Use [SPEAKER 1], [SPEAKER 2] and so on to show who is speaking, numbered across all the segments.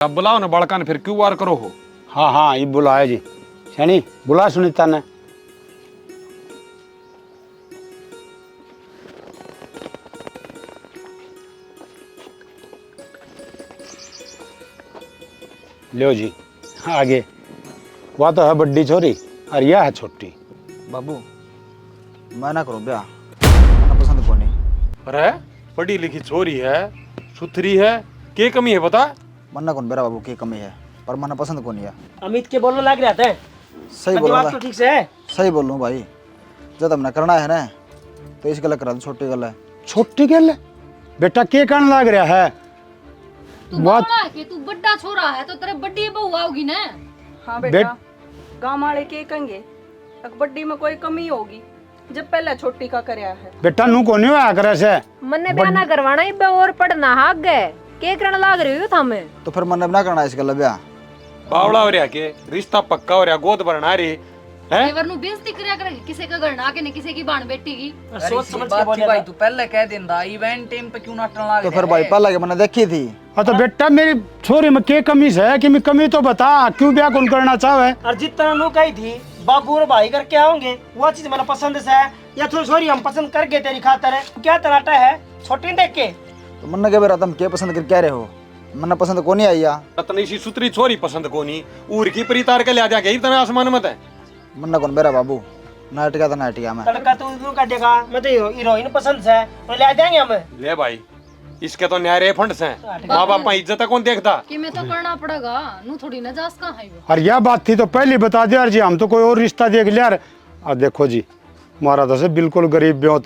[SPEAKER 1] अब बुलाओ ना बड़का ने, फिर क्यों वार करो हो।
[SPEAKER 2] हाँ हाँ ये बुलाया जी। सैनी बुला सुनीता ने। लो जी आगे। वह तो है बड्डी छोरी और यह है छोटी।
[SPEAKER 3] बाबू मैं ना करूँ ब्याह, मैं पसंद को नहीं।
[SPEAKER 1] अरे पढ़ी लिखी छोरी है, सुथरी है, के कमी है बता।
[SPEAKER 3] मन्ना कौन बेरा बाबू की कमी है, पर मना पसंद को नहीं है।
[SPEAKER 4] अमित के बोलने लग रहा था।
[SPEAKER 3] सही बोल रहा
[SPEAKER 4] तो ठीक से है।
[SPEAKER 3] सही बोल रहा हूँ भाई। जब हमने करना है ना तो इस गल करा दो, छोटी गल है।
[SPEAKER 2] छोटी गल बेटा के कहने लग रहा है।
[SPEAKER 5] तू बोला है कि तू बड्डा छोरा है तो तेरे बड्डी बहू आओगी ना।
[SPEAKER 6] हाँ बेटा, गाँव वाले के कहेंगे बड्डी में कोई कमी होगी जब पहले छोटी का करया है।
[SPEAKER 2] बेटा नू को नहीं होया करे से
[SPEAKER 7] मन्ने ब्याह ना करवाना इबे और पढ़ना हाग गए के करने लाग रही हो थामे।
[SPEAKER 3] तो फिर मन्ने ना करना इस गल ब्याह।
[SPEAKER 1] बावड़ा हो रहा के रिश्ता पक्का हो रहा, गोद भरना रही है।
[SPEAKER 5] देवर नु बेइज्जती करया करे, किसी का घर ना के ने किसी की बाण बेटी की।
[SPEAKER 4] सोच समझ के बोल
[SPEAKER 8] भाई तू पहले कह देंदा इवेंट टाइम पे क्यों नाटन लाग
[SPEAKER 3] तो फिर भाई पहले के मैंने देखी थी।
[SPEAKER 2] हाँ तो बेटा मेरी छोरी में के कमी है कि मैं कमी तो बता, क्यों ब्याह कौन करना चाहे।
[SPEAKER 4] और जितना नु कही थी बाबू और भाई करके आओगे वो चीज मैंने पसंद से है या थोड़ी सॉरी हम पसंद कर गए तेरी खातर है। क्या तराटा है छोटी देख के।
[SPEAKER 3] तो मन्ना के बेरा तुम क्या पसंद कर कह रहे हो, मन्ना पसंद को नहीं आई या।
[SPEAKER 1] रतनी सी सुथरी छोरी पसंद को नहीं, उर की परितार के ले जा के इतना आसमान मत है।
[SPEAKER 3] मन्ना कौन बेरा बाबू नाटका था नाटका में
[SPEAKER 4] तड़का तू तू काटेगा, मैं तो हीरोइन पसंद है तो ले देंगे हम।
[SPEAKER 1] ले भाई इसके तो न्यारे फंड से माँ बाप इज्जत कौन देखता
[SPEAKER 5] कि मैं तो करना पड़ेगा नु थोड़ी ना जास का है वो।
[SPEAKER 2] और यह बात थी तो पहले बता दे यार जी, हम तो कोई और रिश्ता देख लिया यार। और देखो जी हमारा तो से बिल्कुल गरीब ब्योत,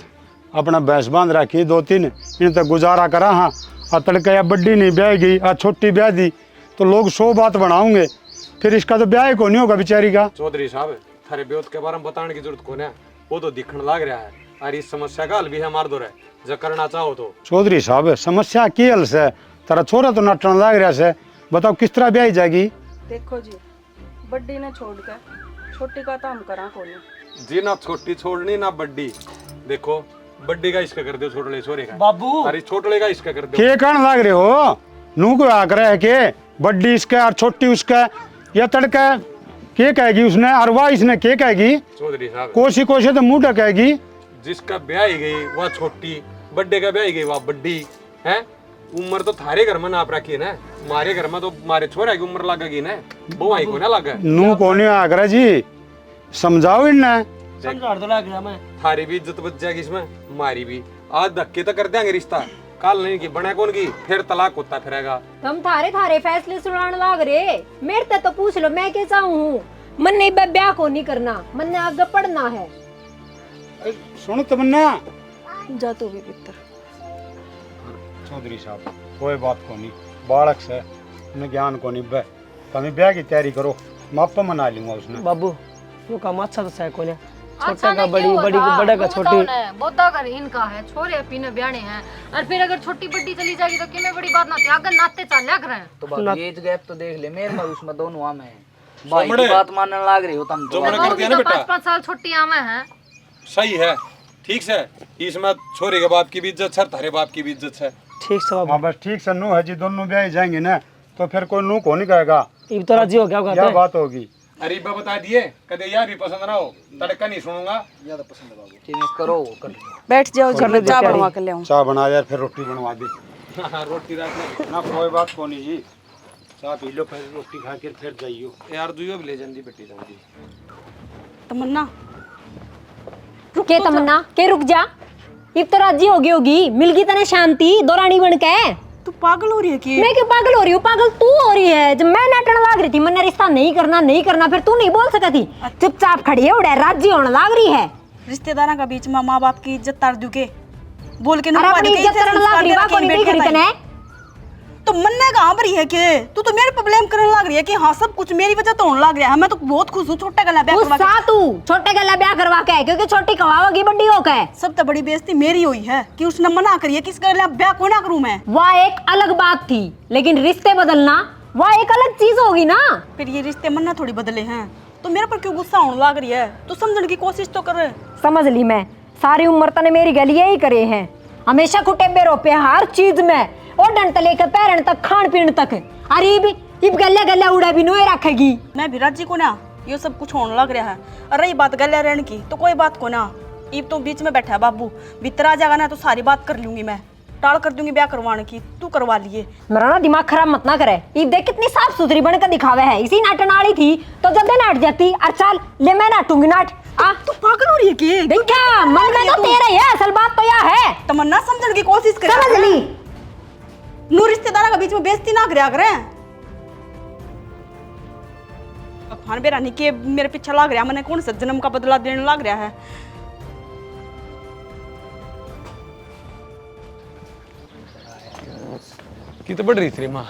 [SPEAKER 2] अपना भैंस बांध रखी 2-3 इन तक गुजारा करा। हाँ और तड़का या बड्डी नहीं ब्याह गई और छोटी ब्याह दी तो लोग 100 बात बनाओगे, फिर इसका तो ब्याह को नहीं होगा बेचारी का।
[SPEAKER 1] चौधरी साहब थारे ब्योत के बारे में बताने की जरूरत को है, वो तो दिखने लग रहा है और इस समस्या का हल भी है मार दो रहे जो करना चाहो तो।
[SPEAKER 2] चौधरी साहब समस्या की हल से तेरा छोरा तो नटन लग रहा से, बताओ किस तरह ब्याह जाएगी।
[SPEAKER 6] देखो जी बड्डी ने छोड़कर छोटी का तो हम करा को नहीं
[SPEAKER 1] जी, ना छोटी छोड़नी ना बड्डी। देखो बड्डी का इसका कर दो, छोटले छोरे का
[SPEAKER 4] बाबू
[SPEAKER 1] अरे छोटले का इसका कर दो।
[SPEAKER 2] के कहने लग रहे हो, नू को आकर है के बड्डी इसका और छोटी उसका, या तड़का के कहेगी उसने और वह इसने के कहेगी।
[SPEAKER 1] चौधरी साहब
[SPEAKER 2] कोशी कोशी तो मुंह ढकेगी।
[SPEAKER 1] जिसका ब्याह ही गई वह छोटी, बड्डे का ब्याह ही गई वह बड्डी है। उम्र तो थारे घर में नाप रखी है ना, हमारे घर में तो हमारे छोरा की उम्र लगेगी ना, बुआई को ना लगे।
[SPEAKER 2] नू को नहीं आकर जी, समझाओ इन्हें।
[SPEAKER 4] समझा तो लग रहा मैं।
[SPEAKER 1] थारी भी इज्जत बच जाएगी इसमें, हमारी भी। आज धक्के तो कर देंगे रिश्ता, कल नहीं की बने कौन की, फिर तलाक होता फिरेगा।
[SPEAKER 7] तुम थारे थारे फैसले सुनाने लाग रहे, मेरे ते तो पूछ लो मैं क्या चाहूँ। मन नहीं ब्याह को नहीं करना, मन ने आगे पढ़ना है।
[SPEAKER 2] सुनो तमन्ना।
[SPEAKER 6] जा तू भी पितर।
[SPEAKER 2] चौधरी साहब कोई बात को नहीं, बालक से उन्हें ज्ञान को नहीं बह, तुम्हें ब्याह की तैयारी करो, मापा मना लूंगा उसने।
[SPEAKER 4] बाबू वो काम अच्छा तो है कोने,
[SPEAKER 5] अच्छा
[SPEAKER 4] छोटा का
[SPEAKER 5] ने
[SPEAKER 4] बड़ी
[SPEAKER 5] क्यों
[SPEAKER 4] बड़ी
[SPEAKER 5] होता?
[SPEAKER 4] बड़ा का
[SPEAKER 5] वो
[SPEAKER 4] छोटी।
[SPEAKER 5] बताओ ना, बोता कर इनका है, छोरे पीने ब्याने हैं और फिर अगर छोटी बड्डी चली जाएगी तो कितने बड़ी बात ना होती, अगर नाते चाल्या कर रहे हैं।
[SPEAKER 8] तो बाबू एज गैप तो देख ले, मेरे में उसमें दोनों आमे हैं। भाई की बात मानने लाग रही हो तुम तो।
[SPEAKER 1] जो मैंने कर दिया ना बेटा
[SPEAKER 5] 5-5 साल छुट्टी आवे हैं।
[SPEAKER 1] सही है, ठीक से इसमें छोरे के बाप की भी इज्जत है, थारे बाप की भी इज्जत है।
[SPEAKER 4] ठीक से बाबू।
[SPEAKER 2] हाँ बस ठीक से नू है जी, दोनों ब्याह जाएंगे ना तो फिर कोई नू को नहीं कहेगा,
[SPEAKER 4] इब तो राजी हो गया कहते
[SPEAKER 2] क्या
[SPEAKER 4] हैं।
[SPEAKER 2] बात होगी।
[SPEAKER 1] अरे बा बता दिए कदे यार भी पसंद ना हो, तड़का नहीं सुनूंगा।
[SPEAKER 3] ज्यादा पसंद है बाबू।
[SPEAKER 8] ठीक है करो वो कर।
[SPEAKER 6] बैठ जाओ जी, मैं चाय बनवा के ले आऊं।
[SPEAKER 2] चाय बना यार, फिर रोटी बनवा दे।
[SPEAKER 1] रोटी रात में
[SPEAKER 2] ना कोई बात को नहीं जी, चाय पी लो फिर रोटी खा के फिर जाइयो।
[SPEAKER 1] यार दुइयो भी ले जल्दी बेटी जल्दी।
[SPEAKER 6] तमन्ना
[SPEAKER 7] के तमन्ना के रुक जा, इब तो राजी होगी, मिल गई तने शांति दौरानी बन के।
[SPEAKER 6] तू पागल हो रही है कि?
[SPEAKER 7] मैं क्यों पागल हो रही हूँ, पागल तू हो रही है। जब मैं नाटन लाग रही थी मैंने रिश्ता नहीं करना, फिर तू नहीं बोल सकती थी, चुपचाप खड़ी है उड़े राजी होने लाग रही है।
[SPEAKER 6] रिश्तेदारों का बीच में माँ बाप की इज्जत तार दू के बोल के
[SPEAKER 7] अरे अपनी इज्जत करने लाग रही है, कोई नहीं करी तने।
[SPEAKER 6] तो मन्ने कहाँ पर है के तू तो मेरे पे ब्लेम करने लग रही है कि हाँ सब कुछ मेरी वजह तो होने लग रहा है। मैं तो बहुत खुश हूँ छोटे गला ब्याह करवा के।
[SPEAKER 7] तू छोटे गला ब्याह करवा के, क्योंकि छोटी कवाओगी बड्डी हो के।
[SPEAKER 6] सब तो बड़ी बेइज्जती मेरी हुई है कि उसने मना करी है कि इसका गला ब्याह को ना करूँ मैं।
[SPEAKER 7] वह एक अलग बात थी, लेकिन रिश्ते बदलना वह एक अलग चीज होगी ना।
[SPEAKER 6] फिर ये रिश्ते मन्ना थोड़ी बदले हैं, तो मेरे पर क्यों गुस्सा होने लग रही है? तू समझने की कोशिश तो कर।
[SPEAKER 7] समझ ली मैं, सारी उम्र तने मेरी गली यही करे हैं, हमेशा खुटे बेरोपे हर चीज में, और डंड लेकर पैरन तक खान पीन तक। अरे भी इब गले गले उड़ा भी नोए रखेगी।
[SPEAKER 6] मैं भी राजी को ना ये सब कुछ होने लग रहा है। और रही बात गले रहने की तो कोई बात को ना, इब तो बीच में बैठा है बाबू, भीतर आ जाएगा ना तो सारी बात कर लूंगी मैं, टाल कर दूंगी ब्याह करवाने की, तू करवा लिए।
[SPEAKER 7] मेरा ना दिमाग खराब मत ना करे। इब देख कितनी साफ सुथरी बनकर दिखावे है, इसी नाटन वाली थी तो जब दे नाट जाती। और चल ले मैं नाटूंगी नाट। आ
[SPEAKER 6] तू पागल हो रही है कि?
[SPEAKER 7] देखा मन में तो तेरा ही है, असल बात तो यह है।
[SPEAKER 6] तमन्ना समझने की कोशिश कर,
[SPEAKER 7] समझ ली।
[SPEAKER 6] नू रिश्तेदारों के बीच में बेइज्जती ना करे करें। खान बेरानी के मेरे पीछे लग रहा है, मैंने कौन सा जन्म का बदला देने लग रहा है।
[SPEAKER 1] की तो बढ़ रही थी माँ।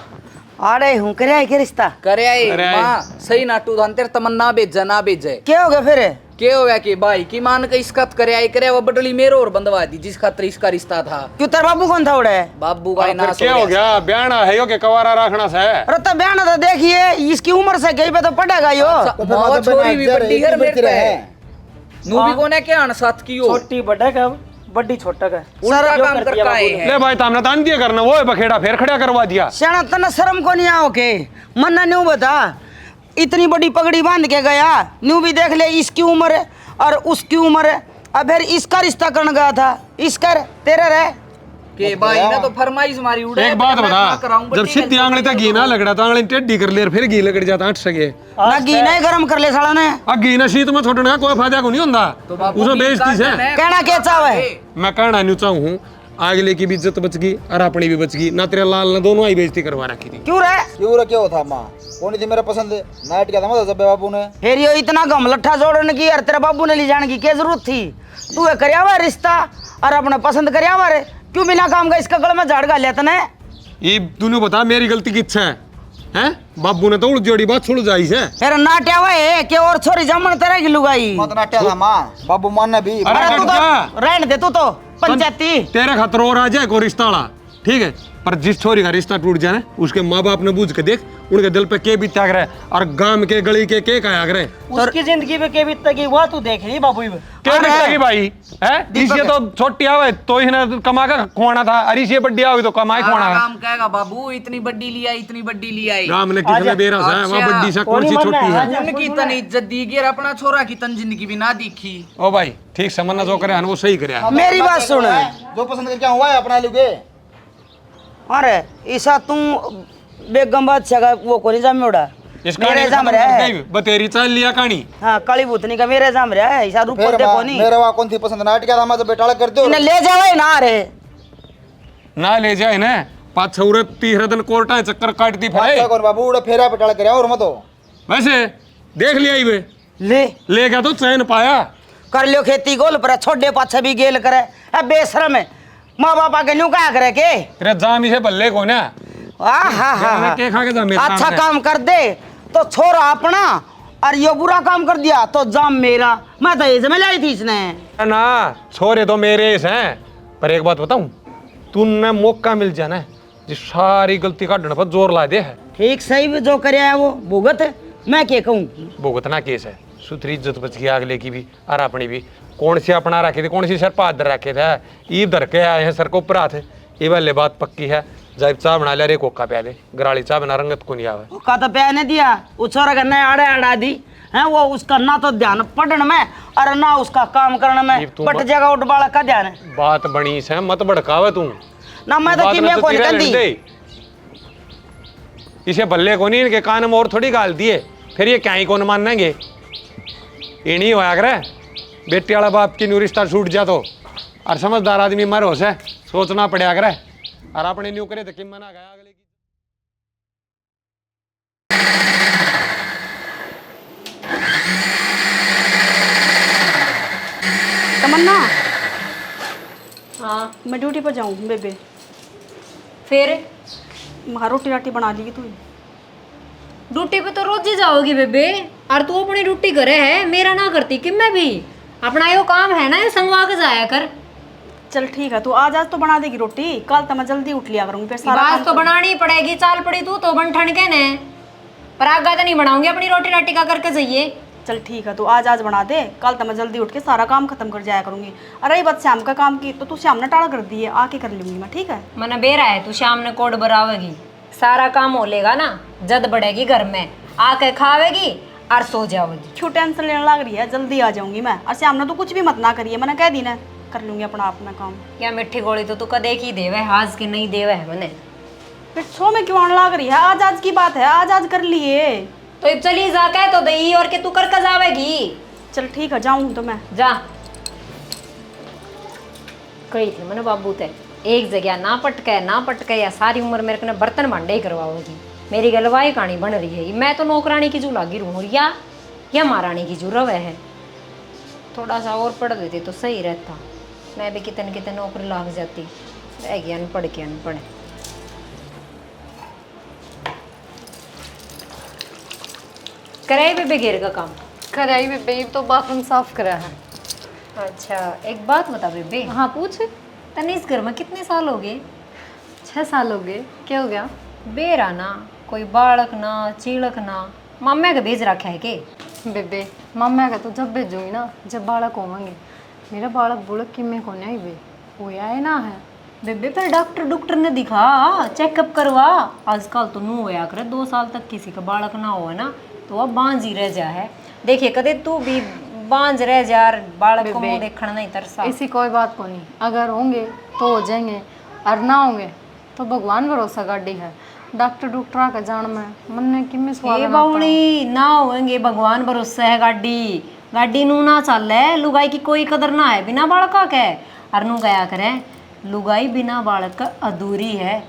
[SPEAKER 8] अरे हूँ करे के रिश्ता करे
[SPEAKER 1] अरे आई।
[SPEAKER 8] माँ सही नाटू धान तेरे तमन्ना भेजा ना भेजे
[SPEAKER 3] क्या हो गया फिर?
[SPEAKER 8] क्या हो गया कि भाई की मान के इसका करे आई करे वो बटली मेरो और बंधवा दी जिस खातर इसका रिश्ता था।
[SPEAKER 3] क्यों तेरा बाबू कौन था उड़े?
[SPEAKER 8] बाबू भाई ना
[SPEAKER 1] क्या हो गया? ब्याना है यो के कवारा रखना से।
[SPEAKER 3] अरे तब बयाना तो देखिए, इसकी उम्र से कहीं पे तो पड़ेगा यो।
[SPEAKER 8] माँ छोरी भी बड्डी घर मेरे पे नू भी कोने क्या अन साथ की हो
[SPEAKER 4] छोटी बड़ा का बड़ी छोटा का
[SPEAKER 8] सारा काम करता है
[SPEAKER 1] ले भाई तामने तान दिया करना, वो बखेड़ा फिर खड़ा करवा दिया।
[SPEAKER 3] श्याणा तना शर्म को नहीं आओ के मन्ना न्यू बता, इतनी बड़ी पगड़ी बांध के गया, न्यू भी देख ले इसकी उम्र है और उसकी उम्र है। अब फिर इसका रिश्ता करने गया था, इसका तेरा रहे
[SPEAKER 8] के भाई ने तो फरमाइश मारी उड़े।
[SPEAKER 1] एक बात बता, जब सीधी आंगली तक घी ना लगड़ा तो आंगली टेढ़ी कर ले, फिर घी लगड़ जाता हट सके।
[SPEAKER 3] ना घी नहीं गरम कर ले साला ने।
[SPEAKER 1] अब घी ना शीत में छोड़ने का कोई फायदा को नहीं होता, उसे बेइज्जती से।
[SPEAKER 3] कहना क्या चाहे?
[SPEAKER 1] मैं कहना नहीं चाहूँ, आगले की भी इज्जत बच गई और अपनी भी बच गई ना। तेरे लाल ने दोनों ही बेइज्जती करवा रखी थी।
[SPEAKER 3] क्यों रहे?
[SPEAKER 9] क्यों रे? क्या होता माँ? कौन थी मेरा पसंद? नाइट क्या था मतलब जब बाबू ने
[SPEAKER 3] फिर यो इतना गम लट्ठा जोड़ने की और तेरे बाबू ने ले जाने की क्या जरूरत थी? तू ये करया हुआ रिश्ता और अपना पसंद करया हुआ रे, क्यों बिना काम का इसका गले में झाड़ गा लिया तने?
[SPEAKER 1] ये तूने बता मेरी गलती की इच्छा है? हैं? बाबू ने तो उड़ जोड़ी बात छोड़ जाई से।
[SPEAKER 3] फिर नाट्या हुआ है कि और छोरी जमन तेरे की लुगाई।
[SPEAKER 9] मत नाट्या था माँ, बाबू मानना भी।
[SPEAKER 3] अरे तू तो रहने दे, तू तो पंचायती
[SPEAKER 1] तेरे खतर और आ जाए कोई रिश्ता वाला, ठीक है, पर जिस छोरी का रिश्ता टूट जाए ना, उसके माँ बाप ने बूझ के देख उनके दिल पे के बीत्या करे और गांव के गली के काया करे।
[SPEAKER 4] उसकी जिंदगी में के बीतेगी वो तू देख रही बाबू।
[SPEAKER 1] क्या बीतेगी भाई? है इसे तो छोटी आवे तो इसने कमा कर खुआना था, और इसे बड्डी आवे तो कमाई खुआना है।
[SPEAKER 8] काम कहेगा बाबू इतनी बड्डी लिया इतनी बड्डी लिया
[SPEAKER 1] गांव ने किसने बेरा है, वहां बड्डी से कौन सी छोटी है?
[SPEAKER 8] उनकी तन इज्जत दी गई और अपना छोरा की तन जिंदगी भी ना दिखी।
[SPEAKER 1] ओ भाई ठीक समझना जो करे वो सही करे।
[SPEAKER 3] मेरी बात सुन,
[SPEAKER 9] जो पसंद कर क्या हुआ है अपना लोगे।
[SPEAKER 3] अरे ऐसा तू बेगम बादशाह का वो कोनी जाम में उड़ा
[SPEAKER 1] इस
[SPEAKER 3] मेरे जाम रहा है।
[SPEAKER 1] बतेरी चल लिया कहानी।
[SPEAKER 3] हाँ काली भूतनी का मेरे जाम रहा है, ऐसा रूप
[SPEAKER 9] फिर
[SPEAKER 3] देखो नहीं।
[SPEAKER 9] मेरे वहाँ कौन थी पसंद? नाइट क्या था मैं जब बेटाड़ा कर दो
[SPEAKER 3] इन्हें ले जावे ना रे,
[SPEAKER 1] ना ले जाए ना, पाँच छह तीसरे दिन कोर्टा चक्कर काटती फिर।
[SPEAKER 9] कौन बाबू उड़े फेरा बेटाड़ा कर और मत हो।
[SPEAKER 1] वैसे देख लिया ही वे ले गया तो चैन पाया।
[SPEAKER 3] कर लियो खेती गोल पर छोड़े पाछे भी गेल करे। अब बेशरम है, माँ बापा के न्यू क्या करे के?
[SPEAKER 1] तेरे जाम इसे बल्ले को ना के खा के जाम मेरा
[SPEAKER 3] अच्छा काम कर दे तो छोरा अपना, और ये बुरा काम कर दिया तो जाम मेरा। मैं तो ये में लाई थी इसने
[SPEAKER 1] ना, छोरे तो मेरे हैं। पर एक बात बताऊं, तूने मौका मिल जाना है जिस सारी गलती काटने पर जोर ला दे है।
[SPEAKER 3] ठीक सही भी जो करे है वो भुगत है, मैं क्या कहूँ?
[SPEAKER 1] भुगतना केस है, सुथरी इज्जत बच गई अगले की भी और अपनी भी। कौन सी अपना रखे थे, कौन सी सर पादर रखे थे, ईद धर के आए हैं सर को ऊपर थे। ये वाले बात पक्की है, जब चाय बना ले रे कोका प्या दे, गराली चाय बना रंगत को नहीं आवे।
[SPEAKER 3] का तो प्या ने दिया वो छोरा का नया आड़े अड़ा दी है, वो उसका ना तो ध्यान पढ़ने में और ना उसका काम करने में, बट जगह उठ बाला का ध्यान है।
[SPEAKER 1] बात बनी से मत भड़कावे तू
[SPEAKER 3] ना, मैं तो किमे को निकल दी।
[SPEAKER 1] इसे बल्ले को नहीं, इनके कान में और थोड़ी गाल दिए, फिर ये क्या ही कौन मानेंगे? ये नहीं होया करे बेटी वाला बाप की न्यू रिश्ता छूट जा तो, और समझदार आदमी मर हो से सोचना पड़ा करे, और अपने न्यू करे तो किम मना गया अगले की।
[SPEAKER 6] तमन्ना
[SPEAKER 5] हाँ
[SPEAKER 6] मैं ड्यूटी पर जाऊँ बेबे,
[SPEAKER 5] फिर
[SPEAKER 6] वहाँ रोटी राटी बना ली तू?
[SPEAKER 5] ड्यूटी पे तो रोज ही जाओगी बेबे, और तू अपनी ड्यूटी करे है, मेरा ना करती कि मैं भी अपना यो काम है ना, ये संगवा के जाया कर।
[SPEAKER 6] चल ठीक है, तू आज तो बना देगी रोटी, कल तो मैं जल्दी उठ लिया करूँगी, फिर सारा
[SPEAKER 5] बात तो बनानी पड़ेगी, चाल पड़ी तू तो बन ठन के ने, पर आगा तो नहीं बनाऊंगी, अपनी रोटी राटी का करके जाइए।
[SPEAKER 6] चल ठीक है, तू आज बना दे, कल तो मैं जल्दी उठ के सारा काम खत्म कर जाया करूँगी। अरे बात शाम का काम की तो तू शाम ने टाड़ा कर दी है, आके कर लूँगी मैं, ठीक है?
[SPEAKER 5] मैंने बेरा है तू शाम ने कोड बरावेगी, सारा काम हो लेगा ना, जद बढ़ेगी घर में, आके खावेगी और सो जाओगी।
[SPEAKER 6] क्यों टेंशन लेने लग रही है? जल्दी आ जाऊंगी मैं। और सामने तो कुछ भी मत ना करिए, मैंने कह दी ना, कर लूंगी अपना अपना काम।
[SPEAKER 5] या मिट्टी गोली तो तू कदे की देवे, आज की नहीं देवे है मैंने।
[SPEAKER 6] फिर छो में क्यों आने लग रही है? आज आज की बात है, आज आज कर लिए।
[SPEAKER 5] तो अब चली जा के तो दई और के तू कर कर जावेगी।
[SPEAKER 6] चल ठीक है, जाऊँ तो मैं।
[SPEAKER 5] जा कही थी मैंने बाबू ते, एक जगह ना पटके या सारी उम्र मेरे को बर्तन भांडे ही करवाओगी। मेरी गलवाई कहानी बन रही है। मैं तो नौकरानी की जू लागी रहूँ या महारानी की जू रवे है। थोड़ा सा और पढ़ लेती तो सही रहता, मैं भी कितने कितने नौकरी लाग जाती। रह गया अनपढ़ के अनपढ़। करे भी घेर का काम
[SPEAKER 10] कराई बेबे, तो बाथरूम साफ करा है।
[SPEAKER 5] अच्छा एक बात बता बेबे,
[SPEAKER 10] हाँ पूछ।
[SPEAKER 5] तने इस घर में कितने साल हो गए?
[SPEAKER 10] 6 साल हो गए। क्या हो गया?
[SPEAKER 5] बेरा ना कोई बालक ना चीड़क ना मामे के भेज रखा है के?
[SPEAKER 10] बेबे मम्मा का तो जब भेजूंगी ना, जब बालक होंगे। मेरा बालक बुलक कि मैं कौन आई बे, होया है ना है।
[SPEAKER 5] बेबे फिर डॉक्टर ने दिखा, चेकअप करवा। आजकल तो नू होया करे 2 साल तक किसी का बालक ना हो ना तो अब बांझ ही रह जा है। देखिए कदे तू भी बांझ रह जा, बालक को मुंह देखना नहीं तरसा।
[SPEAKER 10] ऐसी कोई बात को नहीं, अगर होंगे तो हो जाएंगे और ना होंगे तो भगवान भरोसा गाड़ी है। डॉक्टर का जान में मन में कि मैं सवाल
[SPEAKER 5] बावणी ना होंगे, भगवान भरोसा है। गाड़ी नू ना चल है, लुगाई की कोई कदर ना है बिना बालक के। और नू गया करे लुगाई बिना बालक का अधूरी है।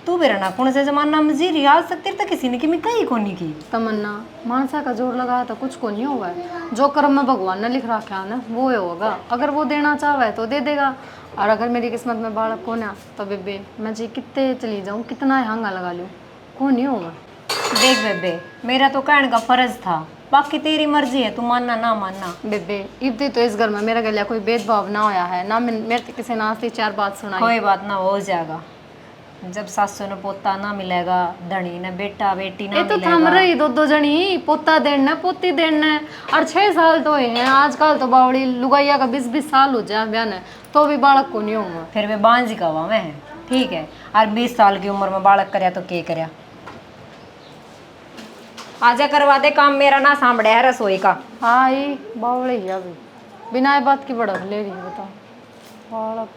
[SPEAKER 5] तू बेरा ना कौन से जमाना में जी रही, आज तक तेरे तक किसी ने कि मैं कहीं को नहीं की।
[SPEAKER 10] तमन्ना मानसा का जोर लगा तो कुछ को नहीं होगा है। जो कर्म में भगवान ने लिख रखा है ना वो होगा। अगर वो देना चाहे तो दे देगा, और अगर मेरी किस्मत में बालक को ना तो बेबे मैं जी कितने चली जाऊँ, कितना हांगा लगा लूँ, को नहीं होगा।
[SPEAKER 5] देख बेबे मेरा तो कहने का फर्ज था, बाकी तेरी मर्जी है, तू मानना ना मानना।
[SPEAKER 10] बेबे इब्ती तो इस घर में मेरा गलिया कोई भेदभाव ना होया है ना, मेरे किसी ने आज 4 बात सुनाई।
[SPEAKER 5] कोई बात ना हो जाएगा, जब सासू ने पोता ना मिलेगा, धनी ने बेटा बेटी ना
[SPEAKER 10] ये तो
[SPEAKER 5] मिलेगा।
[SPEAKER 10] थम रही दो जनी, पोता देना पोती देना है। और 6 साल तो है आजकल तो बावड़ी लुगाइया का 20-20 साल हो जाए ब्याह ने तो भी बालक को नहीं होगा।
[SPEAKER 5] फिर वे बांझी का हुआ मैं, ठीक है। और 20 साल की उम्र में बालक करया तो के करया। आजा करवा दे काम, मेरा ना सांभड़े है रसोई का।
[SPEAKER 10] हाँ ये बावड़ी है अभी बिना बात की बड़ा ले रही है। बताओ बालक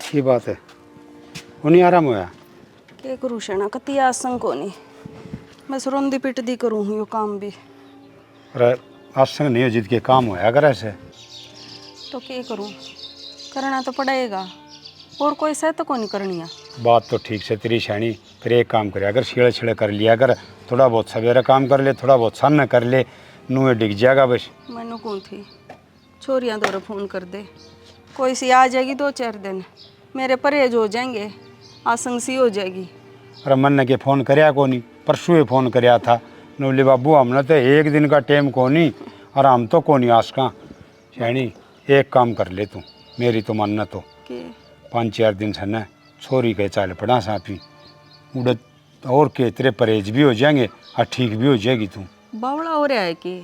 [SPEAKER 2] की बात है, उन्हीं आराम होया।
[SPEAKER 6] के करूँ शेना कति आसन को नहीं, बस रोंदी पिटदी करूँ यो काम भी।
[SPEAKER 2] अरे आज संग नहीं हो जिद के काम होया अगर ऐसे
[SPEAKER 6] तो क्या करूँ, करना तो पड़ेगा, और कोई से तो को नहीं करनी है।
[SPEAKER 2] बात तो ठीक से तेरी शैनी। फिर एक काम करे, अगर छिड़े छिड़े कर लिया अगर थोड़ा बहुत सवेरे काम कर ले, थोड़ा बहुत सन कर ले, नुए डिग जाएगा बस।
[SPEAKER 6] मैनू कौन थी छोरियाँ दौरे फ़ोन कर दे, कोई सी आ जाएगी 2-4 दिन, मेरे परहेज हो जाएंगे, आसंग सी हो जाएगी।
[SPEAKER 2] अरे मन ने के फ़ोन करया को नहीं, परसों ही फ़ोन करया था। नोली बाबू हमने तो एक दिन का टाइम को नहीं, और हम तो को नहीं आसका। शैनी एक काम कर ले तू, मेरी तो मानना तो 5-4 दिन से न छोरी के चाल पड़ा साफी उड़द, और के तेरे परहेज भी हो जाएंगे और ठीक भी हो जाएगी तू।
[SPEAKER 6] बावड़ा हो रहा है कि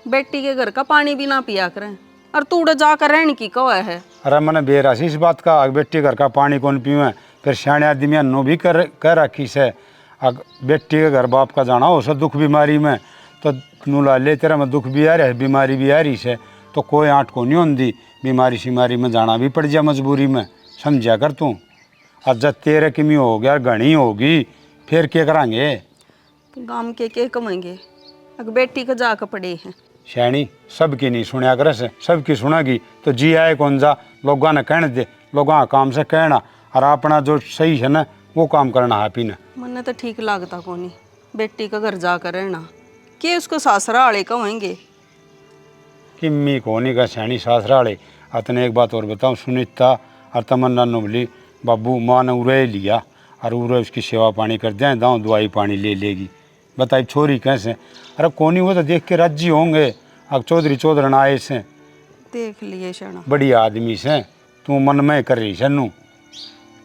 [SPEAKER 6] बेटी के घर का पानी भी ना पिया करें, और तू उड़ जाकर रहने की कहो है।
[SPEAKER 2] अरे मैंने बेरासी इस बात का, बेटी घर का पानी कौन पीवे, फिर सियाने आदमी नो भी कर रखी से। अग बेटी के घर बाप का जाना हो सब दुख बीमारी में, तो नूला ले तेरा में दुख भी आ रहा है, बीमारी भी आ रही से, तो कोई आँट को नहीं होती। बीमारी शिमारी में जाना भी पड़ जाए मजबूरी में, समझा कर तू। अब जब तेरे किमी हो गया घनी होगी फिर क्या करांगे,
[SPEAKER 6] गांव के कमाएंगे, अगर बेटी का जाकर पड़े हैं।
[SPEAKER 2] शैनी सबकी नहीं सुनिया कर से, सबकी सुनेगी तो जी आए कौन जा। लोगों ने कहने दे, लोगों का काम से कहना, और अपना जो सही है ना वो काम करना है पीना।
[SPEAKER 6] मन तो ठीक लगता को नहीं बेटी का घर जाकर रहना, कि उसको सासरा वाले कहेंगे।
[SPEAKER 2] किम्मी कोनी का सैनी सासरा वाले। अतने एक बात और बताऊँ, सुनीता और तमन्ना ने बोली बाबू माँ ने उरे लिया, और उरे उसकी सेवा पानी कर दें, दाँव दवाई पानी ले लेगी। बताई छोरी कैसे, अरे कोनी वो तो देख के राजी होंगे। अब चौधरी चौधरन आए से
[SPEAKER 6] देख लिए शरणा,
[SPEAKER 2] बड़ी आदमी से, तू मन में कर रही सन्नू।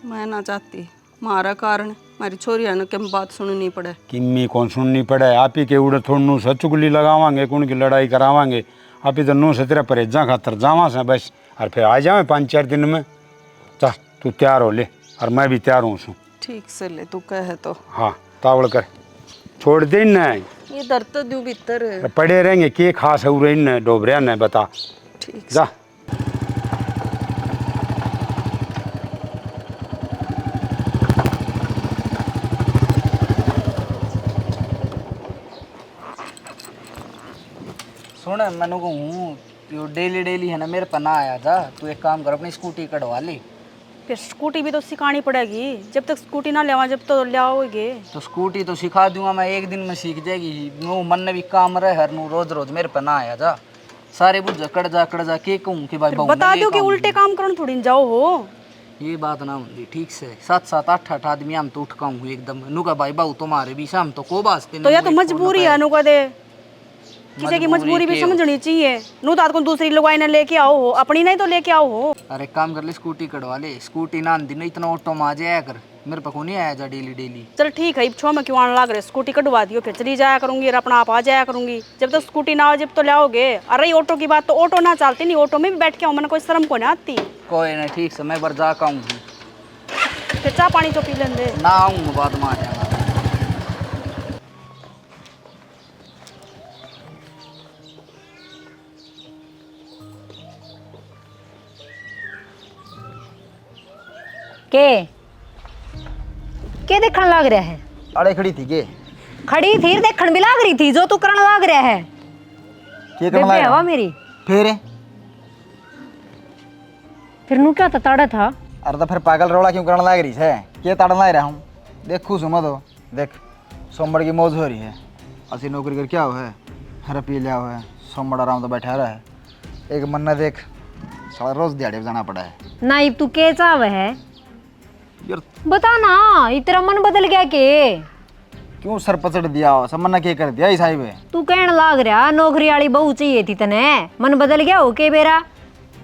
[SPEAKER 6] मैं ना चाहती मारा कारण मारी छोरी ने कम बात सुननी पड़े।
[SPEAKER 2] किम्मी कौन सुननी पड़े, आप ही के उड़े थोड़नू से चुगली लगावांगे, कौन की लड़ाई करावांगे। आप ही तो नू से तेरा परहेजा खातर जावा से बस, और फिर आ जावे 5-4 दिन में। चल तू तैयार हो ले, और मैं भी तैयार हूँ।
[SPEAKER 6] ठीक से ले तू कहे तो।
[SPEAKER 2] हाँ तावड़ कर, छोड़ दे न
[SPEAKER 6] ये दर्द तो दू भीतर
[SPEAKER 2] पड़े रहेंगे। के खास है उरे इन डोबरिया ने बता।
[SPEAKER 6] ठीक
[SPEAKER 2] जा।
[SPEAKER 8] सुन मैंने कहूँ यो डेली डेली है ना मेरे पर ना आया जा, तू एक काम कर अपनी स्कूटी कढ़वा ले।
[SPEAKER 6] फिर स्कूटी भी तो सिखानी पड़ेगी, जब तक स्कूटी ना लेवा जब तो ले आओगे।
[SPEAKER 8] तो स्कूटी तो सिखा दूंगा मैं, एक दिन में सीख जाएगी। नो मन ने भी काम रहे हर नू रोज रोज मेरे पर ना आया जा। सारे बुझ कड़ जा के कहूँ कि भाई
[SPEAKER 6] बता दो कि उल्टे काम करने थोड़ी न जाओ हो।
[SPEAKER 8] ये बात ना होती ठीक से। 7-7 8-8 आदमी हम तो उठ का हूँ एकदम नु का भाई बाऊ तुम्हारे भी शाम तो को बास्ते
[SPEAKER 6] तो या तो मजबूरी है नु का दे, किसी की मजबूरी भी समझनी चाहिए। नु तो दूसरी लगवाई ना लेके आओ हो, अपनी नहीं तो लेके आओ हो।
[SPEAKER 8] अरे काम कर ले स्कूटी कढ़वा ले। स्कूटी ना दिन इतना ऑटो में आ जाया कर, मेरे पे को नहीं आया जा डेली डेली।
[SPEAKER 6] चल ठीक है, छो में क्यों आने लग रहे, स्कूटी कटवा दियो फिर चली जाया करूंगी और अपना आप आ जाया करूंगी। जब तक स्कूटी ना हो जब तो लाओगे। अरे ऑटो की बात तो ऑटो ना चलती नहीं, ऑटो में भी बैठ के आओ, मैंने कोई शर्म को नहीं आती।
[SPEAKER 8] कोई नहीं ठीक से मैं बार जा का हूँ,
[SPEAKER 6] फिर चाह पानी तो पी लेंगे
[SPEAKER 8] ना आऊँगा बाद में आ जाएगा।
[SPEAKER 7] के देखने लग रहा है?
[SPEAKER 9] अड़े खड़ी थी के
[SPEAKER 7] खड़ी थी देखने भी लग रही थी, जो तू करने लग रहा है
[SPEAKER 9] के करने
[SPEAKER 7] बेबे
[SPEAKER 9] लगा
[SPEAKER 7] हवा मेरी।
[SPEAKER 9] फिर
[SPEAKER 7] नू क्या ताड़ा था?
[SPEAKER 9] अरे तो फिर पागल रोड़ा क्यों करने लग रही है? के ताड़न लग रहा हूँ? देख खुश मत हो, देख सोमवार की मौज हो रही है। असली नौकरी कर क्या हो है, हर पी लिया हुआ है, सोमवार आराम तो बैठा रहा है। एक मन्ना देख सारा रोज दिहाड़ी पे जाना पड़ा है।
[SPEAKER 7] नाइब तू के चाव है
[SPEAKER 9] यार
[SPEAKER 7] बता ना, इतना मन बदल गया के?
[SPEAKER 9] क्यों सर पचड़ दिया हो, समन्ना के कर दिया साहिब है?
[SPEAKER 7] तू कहने लाग रहा नौकरी वाली बहू चाहिए थी तने, मन बदल गया हो के बेरा?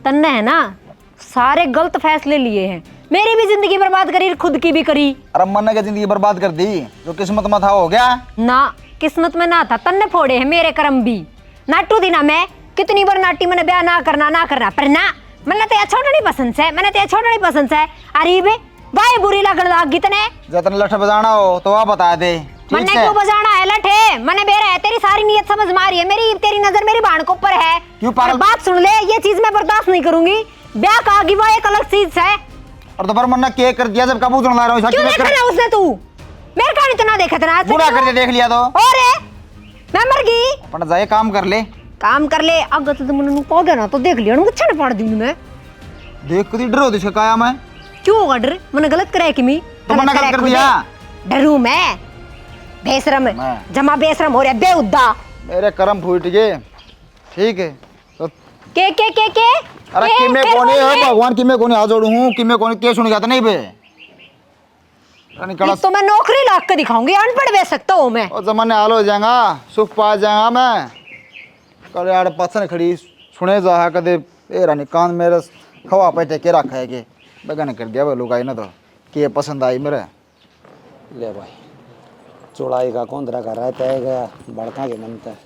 [SPEAKER 7] तन्ने है ना सारे गलत फैसले लिए हैं, मेरी भी जिंदगी बर्बाद करी, खुद की भी करी।
[SPEAKER 9] अरे मन्ना की जिंदगी बर्बाद कर दी, जो किस्मत में था हो गया
[SPEAKER 7] ना। किस्मत में ना था, तन्ने फोड़े हैं मेरे कर्म भी। नाटू थी ना मैं, कितनी बार नाटी मैंने ब्याह ना करना पर ना मैंने तो छोटा नहीं पसंद है, मैंने तो छोटा नहीं पसंद है। अरे बे भाई बुरी लगन लाग गई तने।
[SPEAKER 9] जतन लठ बजाना हो तो आप बता दे।
[SPEAKER 7] मैंने क्यों बजाना है लठे? मैंने बेरा है, तेरी सारी नीयत समझ में आ रही है, मेरी तेरी नजर मेरी बाण के ऊपर है।
[SPEAKER 9] क्यों पागल?
[SPEAKER 7] बात सुन ले, ये चीज मैं बर्दाश्त नहीं करूंगी। ब्याह का आगे वो एक अलग चीज है।
[SPEAKER 9] और तो पर मन्ना के कर दिया जब काबू चढ़ा रहा हूं।
[SPEAKER 7] क्यों देखा ना उसने? तू मेरे कहानी तो ना देखा था,
[SPEAKER 9] बुरा करके देख लिया तो।
[SPEAKER 7] और मैं मर गई।
[SPEAKER 9] अपना जाए काम कर ले,
[SPEAKER 7] काम कर ले। अगर तो तुमने कह गया ना तो देख लिया ना, छड़ पाड़ दूंगी मैं।
[SPEAKER 9] देख कदी डरो दिस काया मैं।
[SPEAKER 7] क्यों होगा डर? मैंने गलत कराया कि मैं?
[SPEAKER 9] तो मना कर दिया।
[SPEAKER 7] डरू मैं? बेशरम जमा बेशरम हो रहा है बेउद्दा।
[SPEAKER 9] मेरे कर्म फूट गए, ठीक है तो
[SPEAKER 7] के
[SPEAKER 9] अरे कि मैं कोने है भगवान की मैं कोने हाथ जोड़ू हूं कि मैं कोने के सुन गया था नहीं बे।
[SPEAKER 7] तो मैं नौकरी लाग के दिखाऊंगी, अनपढ़ बेच सकता हूँ मैं।
[SPEAKER 9] और जमाने हाल हो जाएगा, सुख पा जाएगा मैं। कल यार पसंद खड़ी सुने जा कदे ए रानी कान मेरे खवा पे टेके रखा है के बगन कर दिया वो लुगाई ना तो के पसंद आई मेरे।
[SPEAKER 3] ले भाई चौड़ाई का कौंदरा का रहता है बड़का के मनता है।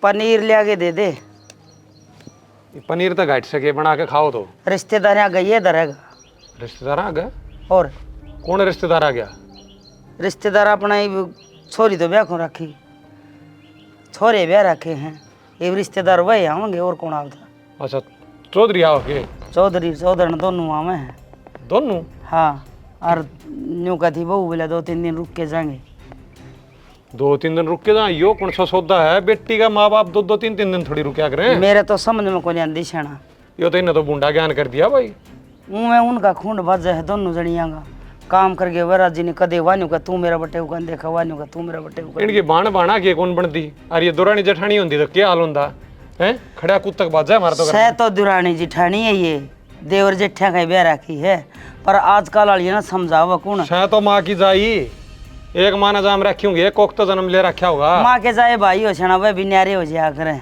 [SPEAKER 4] पनीर ले आके दे दे।
[SPEAKER 1] पनीर तो घट सके बना के खाओ तो।
[SPEAKER 4] रिश्तेदार आ गई है दरेगा।
[SPEAKER 1] रिश्तेदार आ गए?
[SPEAKER 4] और
[SPEAKER 1] कौन रिश्तेदार आ गया?
[SPEAKER 4] रिश्तेदार अपना ही छोरी तो ब्याह को रखी, छोरे ब्याह रखे हैं, ये रिश्तेदार वही आवेंगे और कौन आता?
[SPEAKER 1] अच्छा चौधरी आओ के?
[SPEAKER 4] चौधरी चौधरी दोनों आवे हैं।
[SPEAKER 1] दोनों?
[SPEAKER 4] हाँ, और न्यू का थी बहू बोला 2-3 दिन रुक के जाएंगे।
[SPEAKER 1] 2-3 दिन रुक के जा? यो कौन सा सौदा है? बेटी का माँ बाप 2-3 दिन थोड़ी रुकया करें।
[SPEAKER 4] मेरे तो समझ में कोई आंदी छेना।
[SPEAKER 1] यो तो इन्हें तो बूंडा ज्ञान कर दिया भाई।
[SPEAKER 4] मैं उनका खून भज है दोनों जनिया का काम करके वरा जी ने कदे वान्यू का तू मेरा बटे उका देखा, वान्यू का तू मेरा बटे उका।
[SPEAKER 1] इनकी बाण बाणा के कौन बनती? अरे ये दुरानी जेठानी होती तो क्या हाल होता है? खड़ा कुत्तक बाजा मार तो
[SPEAKER 4] सह तो दुरानी जिठानी है, ये देवर जेठा का ब्याह रखी है, पर आजकल वाली ना समझावा कौन?
[SPEAKER 1] सह तो माँ की जाई, एक माँ ने जाम रखी होंगी, एक कोक तो जन्म ले रखा होगा।
[SPEAKER 4] माँ के जाए भाई हो छना वह भी न्यारे हो जाया करें,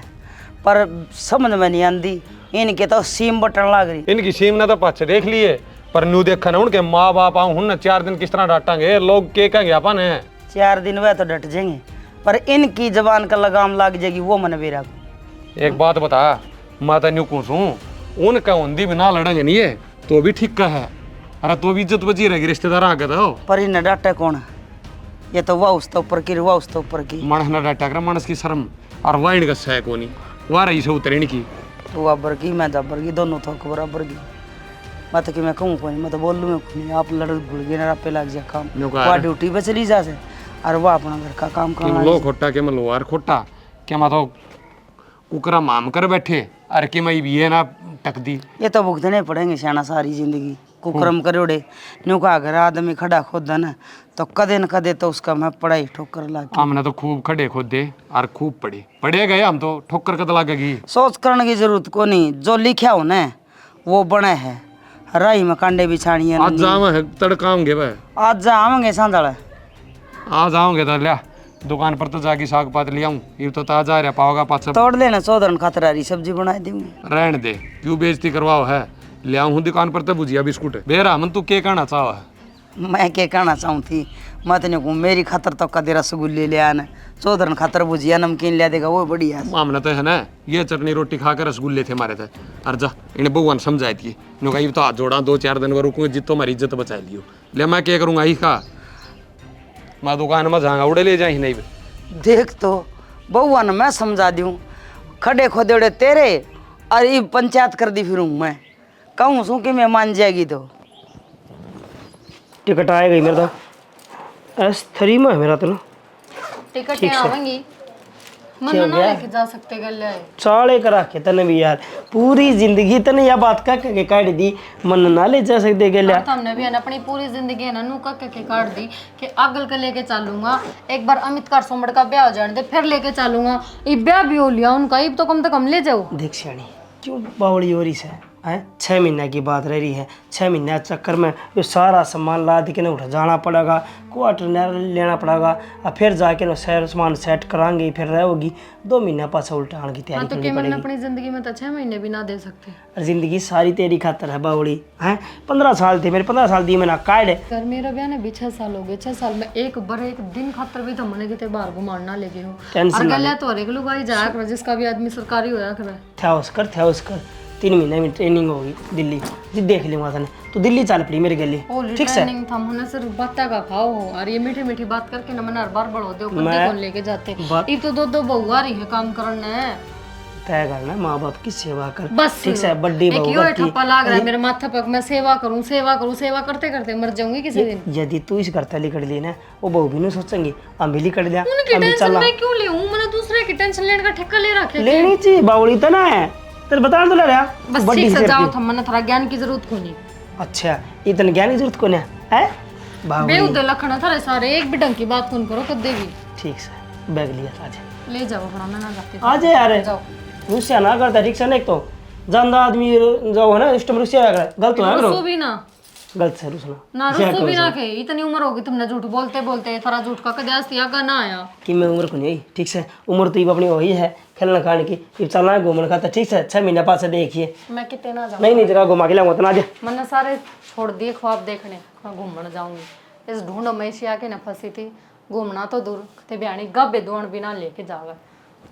[SPEAKER 4] पर समझ में नहीं आती। इनके तो सीम बटन लग रही।
[SPEAKER 1] इनकी सीम ने तो पच देख लिए, पर न्यू देखा ना उनके माँ बाप आऊँ हूँ ना 4 दिन किस तरह डांटेंगे लोग, के कहेंगे अपन है।
[SPEAKER 3] 4 दिन वह तो डट जाएंगे, पर इनकी जबान का लगाम लग जाएगी वो मन बेरा को।
[SPEAKER 1] एक बात बता, मैं तो न्यू पूछूं, उनका हिंदी बिना लड़ेंगे नहीं है तो भी ठीक का है। अरे तो भी इज्जत बची रहेगी रिश्तेदार आगे तो।
[SPEAKER 3] पर इन्हें डांटे कौन? ये तो वाह उसके ऊपर की, वाह उसके ऊपर की।
[SPEAKER 1] मानस ना डांटा कर, मानस की शर्म और वाइन का सह को नहीं वह रही से उतरने की।
[SPEAKER 3] तो अबर की मैं दबर की, दोनों थोक बराबर की। मैं तो कि मैं कहूँ कोई, मैं तो बोल लूँ नहीं, आप लड़ भूल गए ना, पे लग जाए काम। वह ड्यूटी पे चली जा से और वह अपना घर का काम करना।
[SPEAKER 1] लो खोटा के मलो यार खोटा क्या मैं तो कुकरा माम कर बैठे अरे कि मैं भी है ना टक दी।
[SPEAKER 3] ये तो भुगतने पड़ेंगे शाना सारी जिंदगी। कुकरम करोड़े न्यू का अगर आदमी खड़ा खोद ना तो कदे न कदे तो उसका मैं पढ़ाई ठोकर ला।
[SPEAKER 1] हमने तो खूब खड़े खोदे और खूब पढ़े गए, हम तो ठोकर कद लगेगी।
[SPEAKER 3] सोच करने की जरूरत को नहीं, जो लिखा हो ना वो बने है। राई में कांडे बिछानी है।
[SPEAKER 1] आज जावे तड़काओगे भाई,
[SPEAKER 3] आज जाओगे सांदड़,
[SPEAKER 1] आज आओगे तो लिया दुकान पर तो जाके साग पात ले आऊं। ये तो ताजा रह पाओगा पाछा
[SPEAKER 3] तोड़ लेना, चौधरन खातर सब्जी बना दूंगी।
[SPEAKER 1] रहने दे, क्यों बेइज्जती करवाओ है। ले आऊं दुकान पर तो भुजिया बिस्कुट। बेरा मन तू के कहना चाहो है?
[SPEAKER 3] मैं क्या कहना चाहूँ थी, मैं तो नहीं मेरी खातर तो कदे रसगुल्ले ले आना, चौधरन खातर भुजिया नमकीन ले देगा वो बढ़िया।
[SPEAKER 1] मामला तो है ना, ये चटनी रोटी खाकर रसगुल्ले थे हमारे थे। अरे जा इन्हें बउआ समझाई थी नो कहीं तो हाथ जोड़ा 2-4 दिन रुकूंगे जितो हमारी इज्जत बचा लियो। ले मैं क्या करूँगा ही का, मैं दुकान में जाऊँगा उड़े ले जाए नहीं।
[SPEAKER 3] देख तो बउआ ने मैं समझा दूँ, खड़े खोदेड़े तेरे और ये पंचायत कर दी फिरूँ मैं कहूँ सू कि मैं मान जाएगी तो।
[SPEAKER 4] टिकट आ गई मेरा तो S3 में है मेरा तो ना।
[SPEAKER 10] टिकट आवेंगी मन ना लेके जा सकते गले आए
[SPEAKER 4] चाले करा के तने भी यार पूरी जिंदगी तने यह बात कह के काट दी, मन ना ले जा सकते गले।
[SPEAKER 10] हमने भी है ना अपनी पूरी जिंदगी है ना नू कह के काट दी कि अगल के लेके चलूंगा। एक बार अमित कर सोमड़ का ब्याह हो जाने दे फिर लेके चलूंगा। ये ब्याह भी हो लिया उनका, ये तो कम ले जाओ।
[SPEAKER 4] देख श्याणी क्यों बावड़ी हो रही है 6 महीने की बात रह रही है। 6 महीने चक्कर में ये सारा सामान ला के उठा जाना पड़ेगा, क्वार्टर लेना पड़ेगा और फिर जाके ना सामान सेट कराएंगे, फिर रहेगी 2 महीने पास उल्टा आने की तैयारी करनी पड़ेगी।
[SPEAKER 10] अपनी जिंदगी में तो 6 महीने भी ना दे सकते।
[SPEAKER 4] अरे जिंदगी सारी तेरी खातर है बावड़ी है। 15 साल थे मेरे, 15 साल दी मैंने काट
[SPEAKER 10] घर मेरा ब्याह ने भी 6 साल हो गए। 6 साल में एक दिन खातर भी तो मने किते बाहर घुमाना लेके हो। और गले तो हर एक लोग आई जाया कर जिसका भी आदमी सरकारी होया करे।
[SPEAKER 4] था उसकर 3 महीने में ट्रेनिंग होगी दिल्ली जी, देख लूंगा तने तो दिल्ली चल पड़ी मेरे गली। ठीक है
[SPEAKER 10] ट्रेनिंग था हमने सिर्फ बातें का खाओ हो और ये मीठी मीठी बात करके ना मन हर बार बढ़ो दो बंदे कौन लेके जाते। ये तो 2 बहू आ रही है काम करने
[SPEAKER 4] तय करना, माँ बाप की सेवा कर
[SPEAKER 10] बस।
[SPEAKER 4] ठीक है बड्डी बहू
[SPEAKER 10] की ठप्पा लाग रहा है मेरे माथा पर, मैं सेवा करूं सेवा करते करते मर जाऊंगी किसी दिन।
[SPEAKER 4] यदि तू इस करता लिकड़ ली ना वो बहू भी नहीं सोचेंगी हम भी लिकड़ दिया।
[SPEAKER 10] उनकी टेंशन मैं क्यों ले मैंने दूसरे की टेंशन लेने का ठेका ले रखे।
[SPEAKER 4] लेनी चाहिए बावड़ी तो ना है तेरे बता तो ले रहा
[SPEAKER 10] बस ठीक से जाओ थम मने थोड़ा ज्ञान की जरूरत को नहीं।
[SPEAKER 4] अच्छा इतने ज्ञान की जरूरत को नहीं है बावड़ी
[SPEAKER 10] बेउदे लखना थारे सारे एक भी ढंग की बात कौन करो कद देगी।
[SPEAKER 4] ठीक से बैग लिया आज
[SPEAKER 10] ले जाओ थोड़ा मैं ना जाती
[SPEAKER 4] आ जा यार रुस्या ना करता ठीक से। नहीं तो जानदा आदमी जाओ है ना इस टाइम रुस्या गलत है
[SPEAKER 10] रुसो भी ना
[SPEAKER 4] गलत से रुसना
[SPEAKER 10] ना रुसो भी ना के इतनी उम्र होगी तुमने झूठ बोलते बोलते थोड़ा झूठ का कदे आस्ती आगा ना आया
[SPEAKER 4] कि मैं उम्र को नहीं ठीक से। उम्र तो अपनी वही है खेलना खाने की, ये चलना है घूमने का। ठीक है 6 महीने पास देखिए
[SPEAKER 10] मैं कितने ना जाऊँ
[SPEAKER 4] नहीं जगह घुमा के लाऊंगा तो ना जा।
[SPEAKER 10] मैंने सारे छोड़ दिए ख्वाब देखने, मैं घूमने जाऊंगी। इस ढूंढ में से आके न फंसी थी, घूमना तो दूर थे बयानी गब्बे दुआन बिना लेके जावे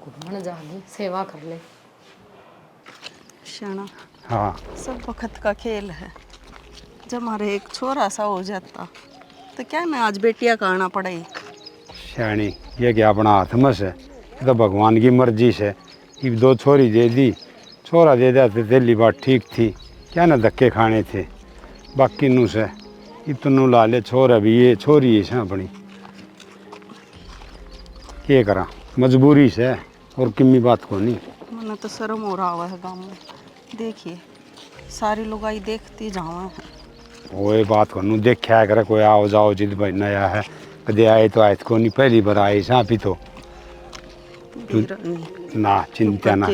[SPEAKER 10] घूमने जागी सेवा कर ले।
[SPEAKER 6] शाना
[SPEAKER 2] हाँ
[SPEAKER 6] सब वक्त का खेल है। जब हमारे एक छोरा सा हो जाता तो क्या मैं आज बेटियां का आना पड़े।
[SPEAKER 2] श्याणी ये क्या अपना हाथ में से, ये तो भगवान की मर्जी से। ये 2 छोरी दे दी, छोरा दे दिया तो दिल्ली बात ठीक थी, क्या ना धक्के खाने थे। बाकी नू से इतनू ला ले छोरा भी ये छोरी है अपनी, ये करा मजबूरी से और किम्मी बात को नहीं।
[SPEAKER 6] मैंने तो शर्म हो रहा हुआ है गाँव में, देखिए सारी लोग आई देखती जावा है।
[SPEAKER 2] वो ये बात को नू देखा करे कोई आओ जाओ जिद भाई नया है कदे आए तो आए को नहीं, पहली बार आए सांपी तो ना चिंता ना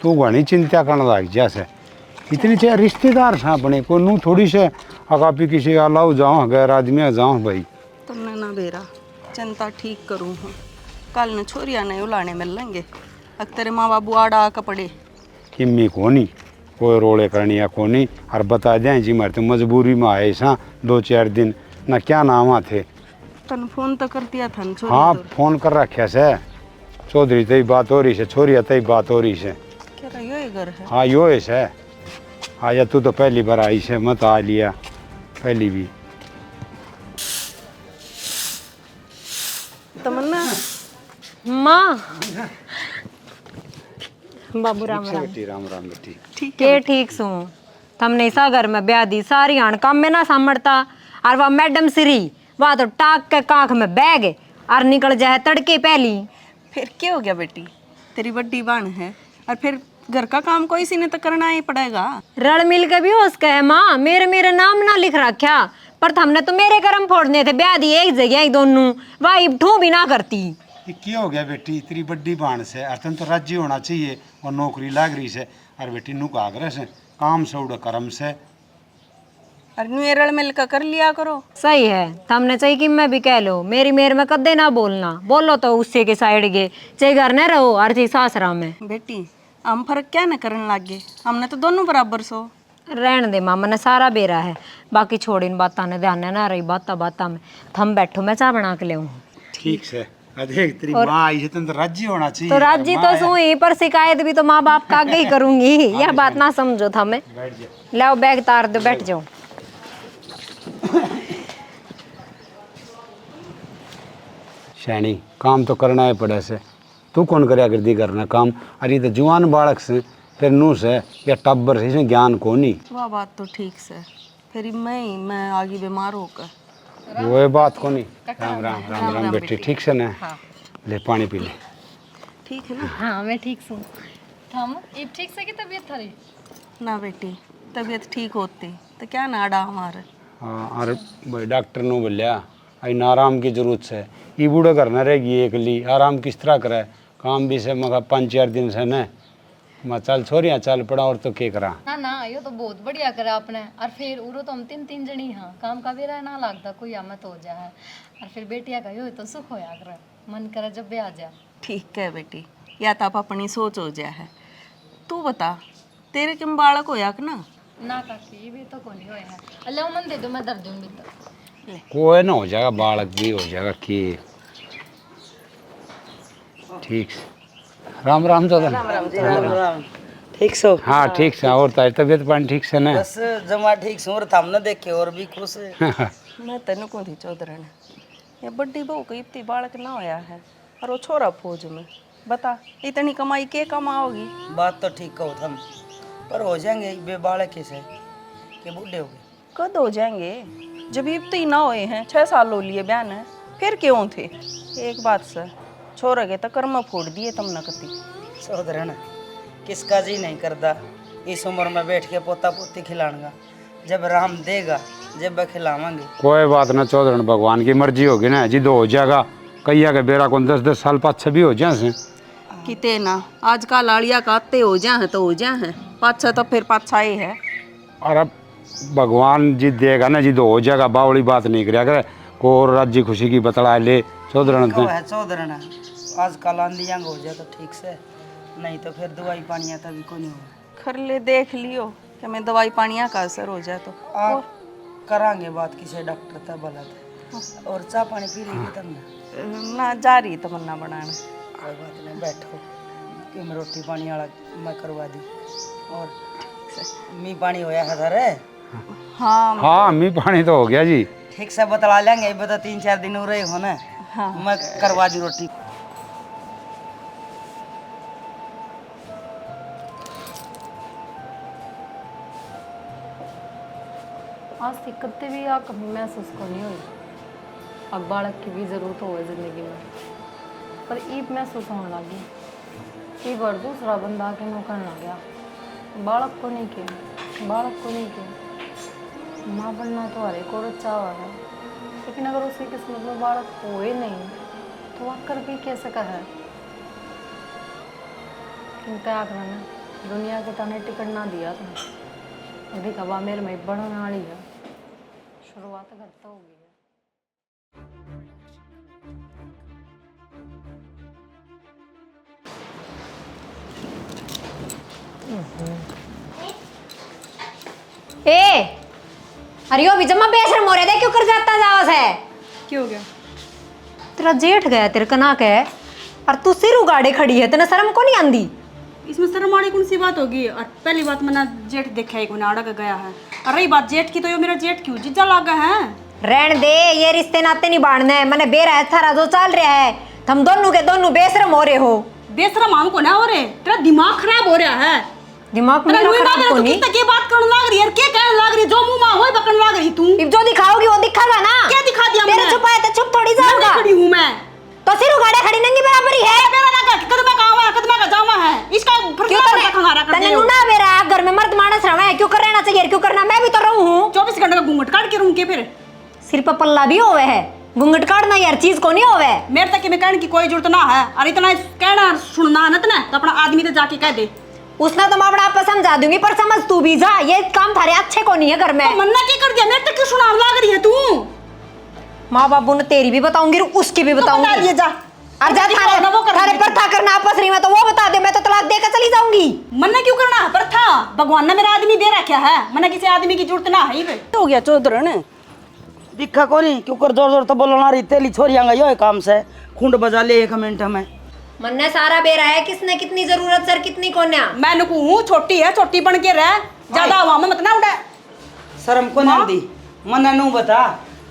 [SPEAKER 2] तू घनी चिंता करने लग जैसे इतनी चाहे रिश्तेदार से अपने को नू थोड़ी से अकापी किसी का लाओ जाओ गैर आदमी जाओ भाई।
[SPEAKER 6] तुमने ना बेरा चिंता ठीक करूँ हूँ, कल न छोरिया नहीं उलाने मिल लेंगे। अब तेरे माँ बाबू आड़ा आकर पड़े
[SPEAKER 2] किम्मी को नहीं कोई रोले करनी या को नहीं। और बता दें जी मारे तो मजबूरी में आए सा 2-4 दिन ना क्या नाम आते।
[SPEAKER 6] तन फोन तो कर दिया था न,
[SPEAKER 2] हाँ फोन कर रखे से चौधरी तई बात हो रही है, छोरिया तई बात हो रही है।
[SPEAKER 6] क्या रही हो ये घर है?
[SPEAKER 2] हाँ यो है से। आजा तू तो पहली बार आई से, मत आ लिया पहली भी।
[SPEAKER 6] तमन्ना
[SPEAKER 5] माँ बाबू राम राम
[SPEAKER 2] बेटी राम राम बेटी।
[SPEAKER 5] के ठीक सू थमने सा घर में ब्याह दी सारी आन काम में ना सामड़ता। और वह मैडम श्री वह तो टाक के काख में बह गए और निकल जाए तड़के पहली।
[SPEAKER 6] फिर क्या हो गया बेटी, तेरी बड्डी बाण है और फिर घर का काम कोई सी ने तो करना ही पड़ेगा।
[SPEAKER 5] रल मिल के भी हो सके है माँ, मेरे नाम ना लिख रखा पर हमने तो मेरे कर्म फोड़ने थे, ब्याह दी एक जगह ही दोनों वाई ठू भी ना करती।
[SPEAKER 2] ये क्या हो गया बेटी, इतनी बड़ी बाण से अर्थन तो राज्य होना चाहिए और नौकरी लाग रही से। और बेटी नु का आग्रह से काम से उड़ कर्म से
[SPEAKER 6] और न्यू रल मिल कर कर लिया करो।
[SPEAKER 5] सही है, हमने चाहिए कि मैं भी कह लो मेरी मेर में कदे ना बोलना, बोलो तो उससे के साइड गे चाहे घर न रहो और चाहे सासरा में।
[SPEAKER 6] बेटी हम फर्क क्या न करने लग गए, हमने तो दोनों बराबर सो।
[SPEAKER 5] रहन दे मामा ने सारा बेरा है, बाकी छोड़ इन बातों ने ध्यान ना रही बाता में। थम बैठो मैं चाय बना के ले आऊं।
[SPEAKER 2] ठीक से। देख तेरी माँ आई है तो राज्य होना चाहिए।
[SPEAKER 5] तो राज्य तो सू ही पर शिकायत भी तो माँ बाप का आगे ही करूंगी। यह बात ना समझो था मैं। लाओ बैग तार दो बैठ जाओ।
[SPEAKER 2] शैनी काम तो करना है पड़े से, तू कौन करे कर दी करना काम। अरे तो जुआन बालक से फिर नू से या टब्बर से इसमें ज्ञान को नहीं।
[SPEAKER 6] वह बात तो ठीक से, फिर मैं आगे बीमार होकर
[SPEAKER 2] वो बात को नहीं। राम राम राम राम बेटी ठीक से ना। ले पानी पी ले।
[SPEAKER 6] ठीक है ना?
[SPEAKER 10] हाँ मैं ठीक हूँ। थम ये ठीक से की तबीयत थारी?
[SPEAKER 6] ना बेटी तबीयत ठीक होती तो क्या नाड़ा हमारे।
[SPEAKER 2] हाँ अरे भाई डॉक्टर ने बोलिया आई आराम की जरूरत से, ये बूढ़े करना रहेगी एक ली आराम किस तरह करे, काम भी से मगर 5-4 दिन से न मैं चल छोरियाँ चल पड़ा और तो क्या करा।
[SPEAKER 10] ना ना ये तो बहुत बढ़िया करा आपने। और फिर उरो तो हम 3 जनी हाँ, काम का भी ना लगता कोई आमत हो जाए। और फिर बेटिया का यो तो सुख होया कर, मन करे जब भी आ जा।
[SPEAKER 6] ठीक है बेटी, या तो आप अपनी सोच हो जाए है। तू बता तेरे किम बालक होया कि ना?
[SPEAKER 10] ना काकी भी तो कोनी होया है। अल्लाह मन दे दो मैं दर दूंगी तो।
[SPEAKER 2] कोई ना हो जाएगा, बालक भी हो जाएगा कि ठीक से। राम राम तो
[SPEAKER 3] राम ठीक सो?
[SPEAKER 2] हाँ ठीक से। और तारी तबीयत पानी ठीक से ना?
[SPEAKER 3] बस जमा ठीक सो। और हमने देखे और भी खुश है।
[SPEAKER 6] मैं तेन को थी चौधरी ने ये बड्डी बहू को इतनी बालक ना होया है और वो छोरा फौज में। बता इतनी कमाई के कमाओगी?
[SPEAKER 3] बात तो ठीक कहो थम, पर हो जाएंगे बे बालक से के बूढ़े हो गए।
[SPEAKER 6] कद हो जाएंगे जब इतनी ना होए हैं, 6 साल हो लिए बयान है, फिर क्यों थे? एक बात से छोरे के तो कर्म फोड़ दिए तुमने कति।
[SPEAKER 3] चौधरी ने किसका जी नहीं करता इस उम्र में बैठ के पोता पोती खिलाऊंगा, जब राम देगा जब खिलावांगे।
[SPEAKER 2] कोई बात ना चौधरी, भगवान की मर्जी होगी ना, जिद हो जाएगा। कैया के बेरा को 10-10 साल पाछे भी हो जाए
[SPEAKER 6] किते ना आजकल लाड़िया का आते हो जाए तो हो जाए, पाछा तो फिर पाछा ही है।
[SPEAKER 2] और अब भगवान जिद देगा ना, जिद हो जाएगा। बावली बात नहीं करेगा को राज्य खुशी की बतला ले चौधरी ने।
[SPEAKER 3] चौधरी ने आजकल आंधी जंग हो जाए तो ठीक से, नहीं तो फिर दवाई पानिया तभी को नहीं होगा।
[SPEAKER 6] कर ले देख लियो कि मैं दवाई पानिया का असर हो जाए तो
[SPEAKER 3] आप करांगे बात किसी डॉक्टर तक भला थे। और चाय पानी पी लेगी तुमने?
[SPEAKER 6] ना जा रही तमन्ना बनाने।
[SPEAKER 3] कोई बात नहीं बैठो कि मैं रोटी पानी वाला मैं करवा दी। और मी पानी होया है थारे?
[SPEAKER 6] हाँ
[SPEAKER 2] हाँ मी पानी तो हो गया जी।
[SPEAKER 3] ठीक से बतला लेंगे, बता 3-4 दिन हो रहे हो ना। हाँ। मैं करवा दी रोटी।
[SPEAKER 10] आज दिक्कतें भी आ कभी महसूस को नहीं हुई। अब बालक की भी ज़रूरत हो ज़िंदगी में, पर ईब महसूस होने लगी। ईब और दूसरा बंदा के नौकर लग गया। बालक को नहीं किया, बालक को नहीं किया। माँ बनना तो हर एक औरत चाह है, लेकिन अगर उसकी किस्मत में बालक हो ही नहीं तो वह कर भी कैसे कर है। क्या करना, दुनिया के तने टिकट ना दिया तुम। अभी कबा मेरे में बढ़ने वाली है, शुरुआत करता होगी।
[SPEAKER 7] ए अरे ओ भी जमा बेशरम हो रहे थे, क्यों कर जाता जावस है?
[SPEAKER 6] क्या हो गया?
[SPEAKER 7] तेरा जेठ गया तेरे कना के, और तू सिर उगाड़े खड़ी है, तेने शर्म को नहीं आंदी?
[SPEAKER 6] इसमें शर्म आने कौन सी बात होगी? और पहली बात मैंने जेठ देखा है, आड़ा का गया है। और रही बात जेठ की, तो ये मेरा जेठ क्यों जीजा लागा है?
[SPEAKER 7] रहन दे, ये रिश्ते नाते नहीं बांधने। मैंने बेरा है थारा जो चल रहा है, तुम दोनों के दोनों बेशरम हो रहे हो।
[SPEAKER 6] बेशरम हमको ना हो रहे, तेरा दिमाग खराब हो रहा है।
[SPEAKER 7] दिमाग मेरा खराब को नहीं।
[SPEAKER 6] कितना के बात करने लग रही है, क्या कहने लग रही है, जो मुंह में होए बकने लग रही तू।
[SPEAKER 7] अब जो दिखाओगी वो दिखागा ना।
[SPEAKER 6] क्या दिखा दिया
[SPEAKER 7] तेरे
[SPEAKER 6] मैंने?
[SPEAKER 7] छुपाए तो छुप थोड़ी
[SPEAKER 6] मैं
[SPEAKER 7] जाऊंगा।
[SPEAKER 6] खड़ी हूं मैं।
[SPEAKER 7] तो सिर उगाड़े खड़ी नंगी बराबरी है।
[SPEAKER 6] मेरा लगा कदम का आवा, कदम का जावा है, इसका फर्क
[SPEAKER 7] क्यों
[SPEAKER 6] क्या खंगारा कर
[SPEAKER 7] तने
[SPEAKER 6] दे हो?
[SPEAKER 7] नुना मेरा घर में मर्द मानस रहा है, क्यों कर रहना चाहिए, क्यों करना? मैं भी तो रहूं हूं।
[SPEAKER 6] 24 घंटे का घूंघट काट के रहूं के फिर?
[SPEAKER 7] सिर पर पल्ला भी होवे है, घूंघट काटना हर चीज को नहीं होवे।
[SPEAKER 6] मेरे तक में कहने की कोई जरूरत ना है। और इतना कहना सुनना न तना, तो अपना आदमी तो जाके कह दे।
[SPEAKER 7] उसने तो मैं अपना आप समझा दूंगी, पर समझ तू भी जा, ये काम थारे अच्छे को नहीं है घर में।
[SPEAKER 6] तो मन्ना की कर दिया, मेरे तक क्यों सुनाने लग रही है तू?
[SPEAKER 7] माँ बाबू ने तेरी भी बताऊंगी, उसकी भी
[SPEAKER 6] बता
[SPEAKER 7] बताऊंगी।
[SPEAKER 6] दिए जा।
[SPEAKER 7] और जा थारे पर था करना आपस में, तो वो बता दे, मैं तो तलाक देकर चली जाऊंगी।
[SPEAKER 6] मन्ना क्यों करना है? पर था भगवान ने मेरा आदमी दे रखा है, मन्ना किसी आदमी की जरूरत ना है।
[SPEAKER 3] हो गया चौधरी दिखा को नहीं, क्यों कर जोर जोर तो बोलना रही तेली छोरी आंगा यो काम से खुंड बजा ले 1 मिनट में।
[SPEAKER 7] मन्ने सारा बेरा है, किसने कितनी जरूरत सर कितनी कोन्या।
[SPEAKER 6] मैं हूँ छोटी है, छोटी बन के रह, ज्यादा हवा में मत ना उड़ा।
[SPEAKER 3] शर्म को नहीं दी मना नू बता,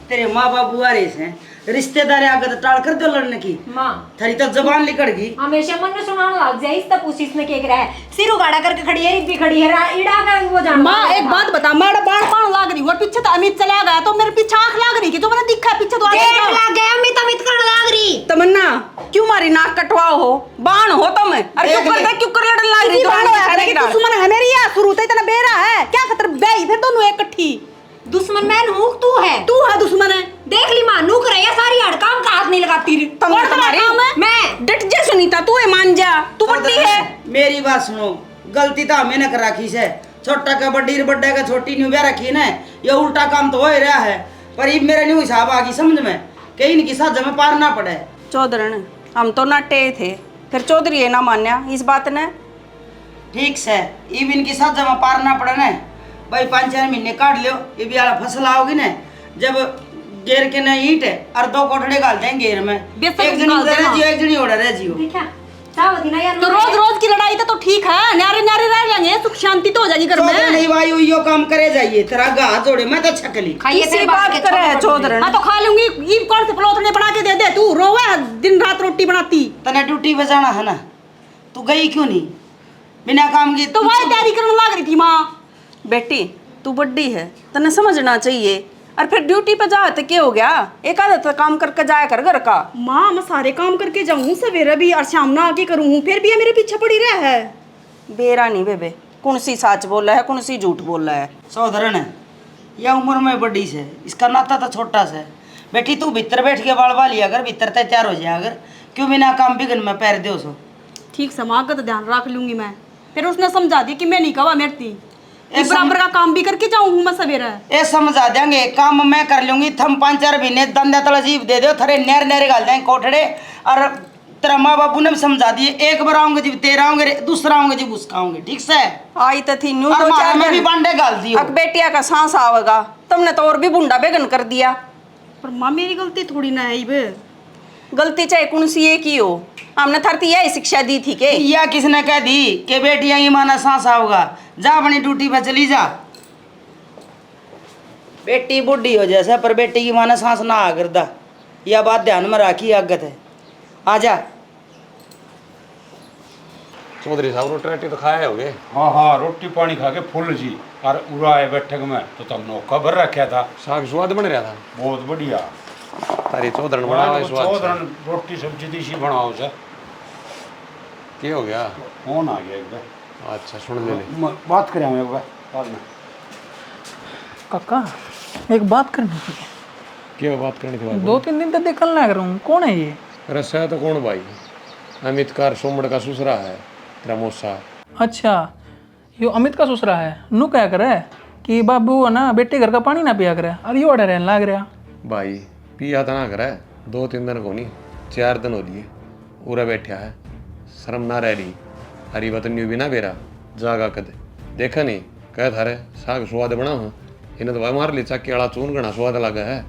[SPEAKER 3] तेरे माँ बाबू आ रहे हैं, रिश्तेदार आगे तो टाल कर दो लड़ने की।
[SPEAKER 7] माँ
[SPEAKER 3] थारी तो जबान निकल गई।
[SPEAKER 7] हमेशा मन में सुनाने लग जाए, इस तब उसने के रहा है, सिर उगाड़ा करके खड़ी है, रिद्दी खड़ी है, इड़ा का वो जान।
[SPEAKER 6] माँ एक बात बता, मेरा बाण पान लाग रही और पीछे तो अमित चला गया, तो मेरे पीछे आंख लाग रही कि जो मैंने दिखा पीछे तो
[SPEAKER 7] देख लग गया, अमित अमित करने लग रही।
[SPEAKER 3] तमन्ना क्यों मारी नाक कटवाओ हो, बाण हो तुम। अरे क्यों कर लड़न लाग रही?
[SPEAKER 6] दुश्मन है मेरी, या शुरू से इतना बेरा है, क्या खतर बेई फिर दोनों एक इकट्ठी।
[SPEAKER 7] दुश्मन मैं हूँ, तू है दुश्मन है। देख ली मां नू करे सारी हड़काम का हाथ नहीं लगाती रे।
[SPEAKER 3] कौन तुम्हारी?
[SPEAKER 7] मैं
[SPEAKER 3] डट जा सुनीता, तू है मान जा, तू बड़ी है। मेरी बात सुनो, गलती तो हमें न कर राखी से, छोटा का बड्डी बड्डा का छोटी न्यू ब्याह रखी ना, ये उल्टा काम तो हो ही रहा है। पर ये मेरा न्यू हिसाब आ गई समझ में, कहीं इनकी साझा में पार ना पड़े।
[SPEAKER 6] चौधरी हम तो नटे थे, फिर चौधरी ये ना मान्या इस बात ने।
[SPEAKER 3] ठीक से इब इनकी साझा में पार ना पड़े ना भाई, 5-4 महीने काट लियो, ये भी वाला फसल आओगी ना, जब गेर के ना ईंट है और 2 कोठड़े गाल देंगे घेर में, एक जनी उधर रह जियो, एक जनी उधर रह जियो।
[SPEAKER 6] तो रोज रोज की लड़ाई तो ठीक है, न्यारे न्यारे रह जाएंगे, सुख शांति तो हो जाएगी घर में।
[SPEAKER 3] नहीं भाई यो काम करे जाइए, तेरा गाह जोड़े मैं तो छकली
[SPEAKER 6] इसी बात करे चौधरी। हाँ तो खा लूंगी, ये कौन से पलौतने बना के दे दे, तू रोवे दिन रात रोटी बनाती।
[SPEAKER 3] तने ड्यूटी पे जाना है ना, तू गई क्यों नहीं बिना काम की?
[SPEAKER 6] तो वही तैयारी करने लग रही थी माँ। बेटी तू बड्डी है, तने समझना चाहिए। और फिर ड्यूटी पे जाए तो क्या हो गया, एक आधा काम करके जाया कर घर का। माँ मैं सारे काम करके जाऊँ, सवेरे भी और शाम ना आके करूँ, फिर भी ये मेरे पीछे पड़ी रहा है। बेरा नहीं बेबे, कौन सी सच बोल रहा है, कौन सी झूठ बोल रहा है।
[SPEAKER 3] सौधरण है यह उम्र में बड़ी से, इसका नाता तो छोटा सा। बेटी तू भीतर बैठ के बाल बाल लिया अगर भीतर तैयार हो जाए, अगर क्यों बिना काम बिगन में पैर दो सो।
[SPEAKER 6] ठीक समाज का तो ध्यान रख लूंगी मैं। फिर उसने समझा दी कि मैं नहीं कहा मेरी थी, बराबर का काम भी करके जाऊँ मैं सवेरे।
[SPEAKER 3] ए समझा देंगे, काम मैं कर लूंगी, थम 5-4 महीने दंदा तला जीव दे दो, थरे नहर नहरे गाल देंगे कोठड़े। और तेरा माँ बापू ने भी समझा दिए, एक बार आऊंगे जब तेरा आऊंगे, दूसरा आऊंगे जब उसका आऊंगे, ठीक से
[SPEAKER 6] आई तो थी नू
[SPEAKER 3] और मारा में भी बांडे गाल दियो।
[SPEAKER 6] अब बेटिया का सांस आवेगा, तुमने तो और भी बुंडा बेगन कर दिया। पर माँ मेरी गलती थोड़ी ना है, बे गलती चाहे कौन सी एक ही हो, हमने थरती यही शिक्षा दी थी के
[SPEAKER 3] या किसने कह दी कि बेटियां ही माना सांस आओगा, जा अपनी ड्यूटी पर चली जा। बेटी बुढ़ी हो जैसा, पर बेटी की माना सांस ना आ करदा, यह बात ध्यान में राखी आगत है। आ जा
[SPEAKER 1] चौधरी साहब रोटी राटी तो खाए होगे?
[SPEAKER 2] हाँ हाँ, रोटी पानी खा के फुल जी, और उड़ा है बैठक में तो तब नौका भर रखा था।
[SPEAKER 1] साग स्वाद बन रहा था?
[SPEAKER 2] बहुत बढ़िया।
[SPEAKER 1] तारी चौधरन बना हुआ स्वाद।
[SPEAKER 2] चौधरन रोटी सब्जी देसी बनाओ सर।
[SPEAKER 1] क्या हो गया?
[SPEAKER 2] फोन आ गया एकदम।
[SPEAKER 1] अच्छा सुन ले,
[SPEAKER 2] बात करें हम एक बार बाद में।
[SPEAKER 11] काका एक बात करनी थी।
[SPEAKER 1] क्या बात करनी थी?
[SPEAKER 11] 2-3 दिन तक देखने लग रहा हूँ, कौन है ये?
[SPEAKER 1] रसा तो कौन भाई? अमित कार सोमड़ का ससुरा है, तेरा मौसा।
[SPEAKER 11] अच्छा यो अमित का ससुरा है। नू क्या करे कि बाबू है ना बेटे घर का पानी ना पिया करे, और यो अड़े रहने लग रहा।
[SPEAKER 1] भाई पिया तो ना करे, 2-3 दिन को नहीं 4 दिन हो लिए उरा बैठा है, शर्म ना रह रही। हरी वतन भी ना बेरा जागा कद देखा नहीं, कह थारे साग स्वाद बनाओ इन्हें तो भाई मार ली चक्के वाला चून घना स्वाद लगा है।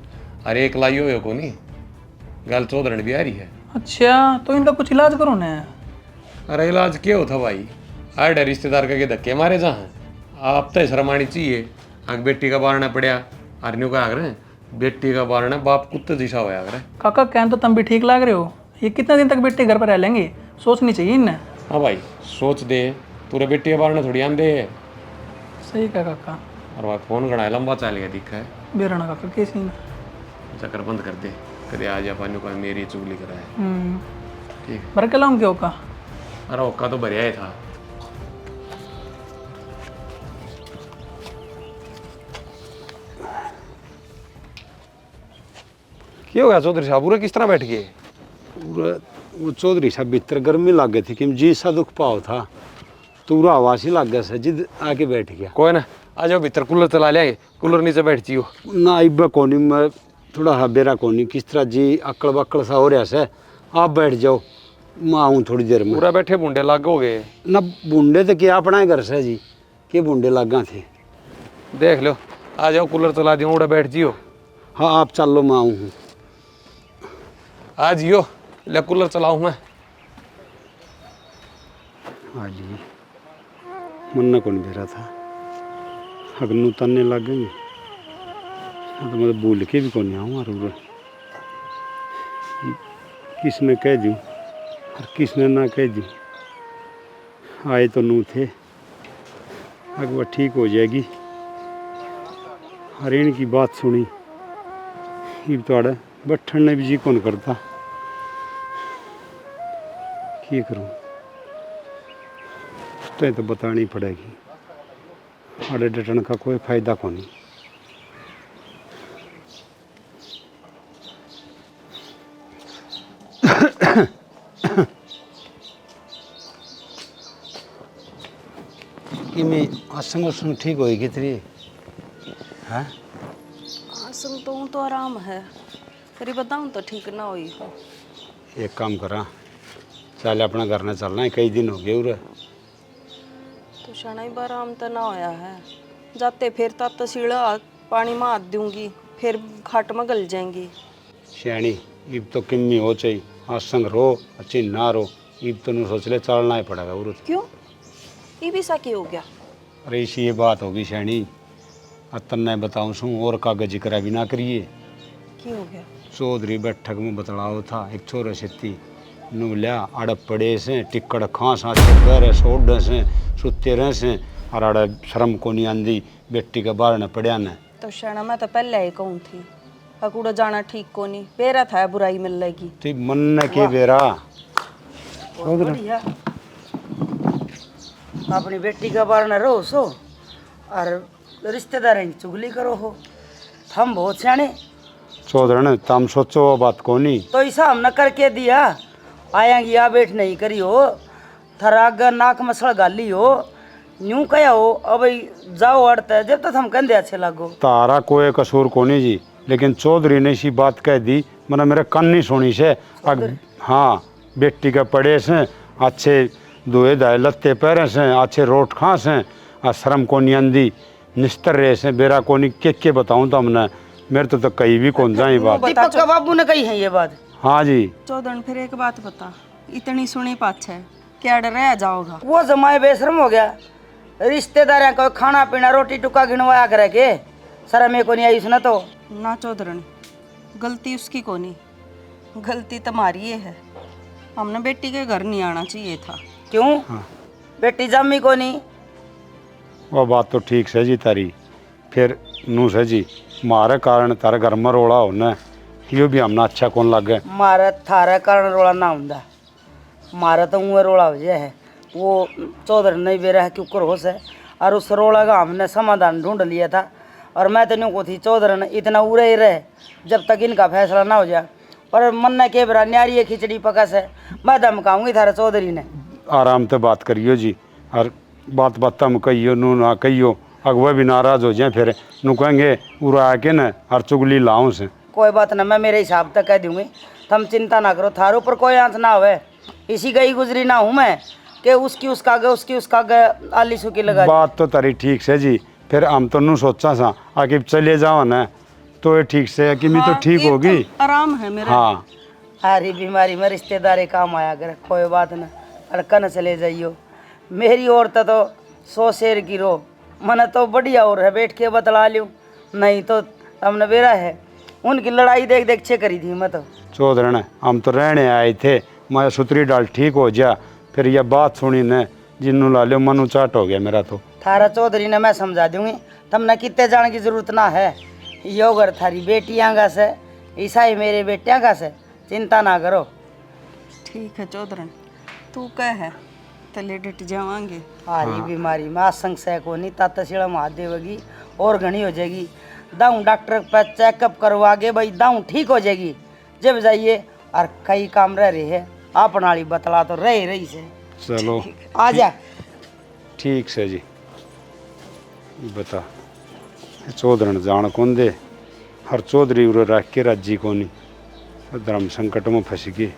[SPEAKER 1] अरे एक लाइयो हो को नहीं गल चौधरण भी आ रही है।
[SPEAKER 11] अच्छा तो इनका कुछ इलाज करो ना।
[SPEAKER 1] अरे इलाज क्या होता भाई, आड़े रिश्तेदार के धक्के मारे जहाँ आप तो शर्मानी चाहिए। आग बेटी का बारना पड़िया आर्नियों का आग्रह बेटी का बारना बाप कुत्ते दिशा हुआ आग्रह।
[SPEAKER 11] काका कहन तो तुम भी ठीक लग रहे हो। ये कितने दिन तक बेटे घर पर रह लेंगे, सोचनी चाहिए इन्हें।
[SPEAKER 1] हाँ भाई सोच दे, पूरे बेटी के बारना थोड़ी आन दे।
[SPEAKER 11] सही कहा काका।
[SPEAKER 1] और भाई फोन घना लंबा चल गया दिखा है
[SPEAKER 11] बेराना काका कैसी ना
[SPEAKER 1] चक्कर बंद कर दे, कदे आज अपन को मेरी चुगली करा है। ठीक
[SPEAKER 11] भर के लाऊं क्या होगा?
[SPEAKER 1] अरे ओका तो बढ़िया ही था। क्या हो गया चौधरी साहब, पूरे किस तरह बैठ गए?
[SPEAKER 2] पूरा वो चौधरी साहब भीतर गर्मी लग गई थी कि जी सा दुख पाव था, पूरा आवास ही लग गया सर, जिद आके बैठ गया।
[SPEAKER 1] कोई ना आ जाओ भीतर, कूलर चला लेंगे, कूलर नीचे बैठ जियो।
[SPEAKER 2] ना इब्बा कोनी मैं थोड़ा हबेरा कोनी, किस तरह जी अक्कड़ बक्कड़ सा हो रहा से, आप बैठ जाओ मैं आऊँ थोड़ी देर में।
[SPEAKER 1] पूरा बैठे बूंडे लाग हो गए
[SPEAKER 2] ना बूंडे तो क्या अपना ही घर से जी, के बूंडे लागा थे।
[SPEAKER 1] देख लो, आ जाओ कूलर चला दियो, उड़ा बैठ जियो।
[SPEAKER 2] हाँ आप चल लो मैं आऊँ हूँ।
[SPEAKER 1] आ जियो, ले कूलर चलाऊँ मैं।
[SPEAKER 2] हाँ जी मन्ना कौन बेरा था, अगनू तनने लग गए तो मैं भूल के भी कौन आऊँ और किसने कह दूँ और किसने ना कह दूँ। आए तो नू थे, अगवा ठीक हो जाएगी। हरेण की बात सुनी ये थोड़ा बैठन ने भी जी कौन करता, क्या करूँ तो बतानी पड़ेगी। अड़े डटन का कोई फायदा को नहीं। कि मैं असंग उसंग ठीक होगी कितनी है?
[SPEAKER 6] आसन तो आराम है, फिर बताऊँ तो ठीक ना हुई हो।
[SPEAKER 2] एक काम करा, चल अपना घर न चलना है, कई दिन हो गए उरे।
[SPEAKER 6] तो शनाई बार आराम तो ना होया है, जाते फिर तब तो सीढ़ा पानी में हाथ दूंगी, फिर घाट में गल जाएंगी।
[SPEAKER 2] श्याणी इब तो किम्मी हो चाहिए, असंग रो अच्छी ना रो, इब तो नहीं सोच ले चलना ही पड़ेगा उरे।
[SPEAKER 6] क्यों ये भी सा हो गया?
[SPEAKER 2] अरे इसी ये बात होगी श्याणी, अतन ने बताऊँ सू और कागज जिक्र भी ना करिए।
[SPEAKER 6] क्यों हो गया?
[SPEAKER 2] चौधरी बैठक में बतलाव था, एक छोरा सेती नु लिया अड़प पड़े से टिक्कड़ खां सा चक्कर सोड से सुते रहे से और अड़ शर्म को नहीं आंदी बेटी के बार न पड़िया न।
[SPEAKER 6] तो शना मैं तो पहले ही कहूँ थी, अकूड़ा जाना ठीक को नहीं, बेरा था बुराई मिल लेगी।
[SPEAKER 2] तो मन न के बेरा
[SPEAKER 3] बढ़िया अपनी बेटी का बार न रहो सो और रिश्तेदार की चुगली करो हो, हम बहुत सियाने।
[SPEAKER 2] चौधरन तम सोचो वो बात को नहीं
[SPEAKER 3] तो ऐसा हम न करके दिया, आएंगी या बैठ नहीं करी हो, थरा अगर नाक मसल गाली हो, यूं कया हो अब जाओ अड़ता है जब तक हम कंधे अच्छे लगो।
[SPEAKER 2] तारा कोई कसूर को नहीं जी, लेकिन चौधरी ने इसी बात कह दी, मैंने मेरे कन नहीं सुनी से। हाँ बेटी के पड़े से अच्छे दुए दाए लत्ते पैरे से अच्छे रोट खां से और शर्म को नहीं आंदी निस्तर रहे से बेरा को नहीं के बताऊँ तो हमने मेरे तो कहीं भी कौन जाए बात।
[SPEAKER 3] दीपक का बाबू ने कही है ये बात।
[SPEAKER 2] हाँ जी
[SPEAKER 6] चौधन फिर एक बात बता, इतनी सुनी पाछे क्या डर रह जाओगा?
[SPEAKER 3] वो जमाए बेशरम हो गया, रिश्तेदार को खाना पीना रोटी टुका गिनवाया करे के शर्म को नहीं आई उसने तो।
[SPEAKER 6] ना चौधरन गलती उसकी को नहीं, गलती तुम्हारी ये है, हमने बेटी के घर नहीं आना चाहिए था।
[SPEAKER 3] क्यों? बेटी जम्मी को नहीं।
[SPEAKER 2] वो बात तो ठीक है जी तारी, फिर नू से जी मारे कारण तारे घर में रोड़ा होना यो भी हमने अच्छा कौन लगे।
[SPEAKER 3] मारा थारा कारण रोड़ा ना होंदा, मारा तो मुँह रोड़ा हो जाए है। वो चौधरी नहीं बेरा है क्यों करो से, और उस रोड़ा का हमने समाधान ढूंढ लिया था। और मैं तो नहीं को थी चौधरी ने इतना उड़े ही रहे जब तक इनका फैसला ना हो जाए, पर मन ने के बेरा न्यारी खिचड़ी पका से मैं धमकाऊंगी थारा चौधरी ने।
[SPEAKER 2] आराम से बात करियो जी, और बात बात तम कहियो नू ना कहियो, अगवा भी नाराज हो जाए फिर नू कहेंगे उड़ा आके न और चुगली लाऊं से।
[SPEAKER 3] कोई बात ना, मैं मेरे हिसाब तक कह दूंगी, तुम चिंता ना करो, थारो पर कोई आंच ना होवे। इसी गई गुजरी ना हूँ मैं कि उसकी उसका गए आली सुकी लगा।
[SPEAKER 2] बात तो तारी ठीक से जी, फिर हम तो नू सोचा सा आगे चले जाओ ना तो ये ठीक से कि मैं तो ठीक होगी।
[SPEAKER 6] आराम है मेरा।
[SPEAKER 2] हाँ
[SPEAKER 3] हरी बीमारी में रिश्तेदारी काम आया कर, कोई बात ना, अड़का न चले जाइयो। मेरी औरत तो 100 शेर की रो, मन तो बढ़िया और है, बैठ के बतला लियो, नहीं तो हमने बेरा है। उनकी लड़ाई देख देख छे करी थी मैं तो।
[SPEAKER 2] चौधरी हम तो रहने आए थे, मैं सुतरी डाल ठीक हो जा, फिर यह बात सुनी न जिन्नू ला लो मनु चाट हो गया मेरा तो।
[SPEAKER 3] थारा चौधरी ने मैं समझा दूंगी, तुमने कितने जाने की जरूरत ना है। यो घर थारी बेटियां का से, ईसाई मेरे बेटियां का से, चिंता ना करो।
[SPEAKER 6] ठीक है चौधरन, तू कह है तले डट जावांगे।
[SPEAKER 3] हारी बीमारी में आसंग से को नहीं ता तसीड़ा मार देगी और घनी हो जाएगी। दाऊं डॉक्टर पर चेकअप करवागे भाई, दाऊं ठीक हो जाएगी जब जाइए। और कई काम रह रहे है, अपना वाली बतला तो रही से।
[SPEAKER 2] चलो
[SPEAKER 3] आ जा।
[SPEAKER 2] ठीक से जी। बता चौधरी जान कौन दे, हर चौधरी उरे रख के राजी को नहीं, धर्म संकट में फंस गए,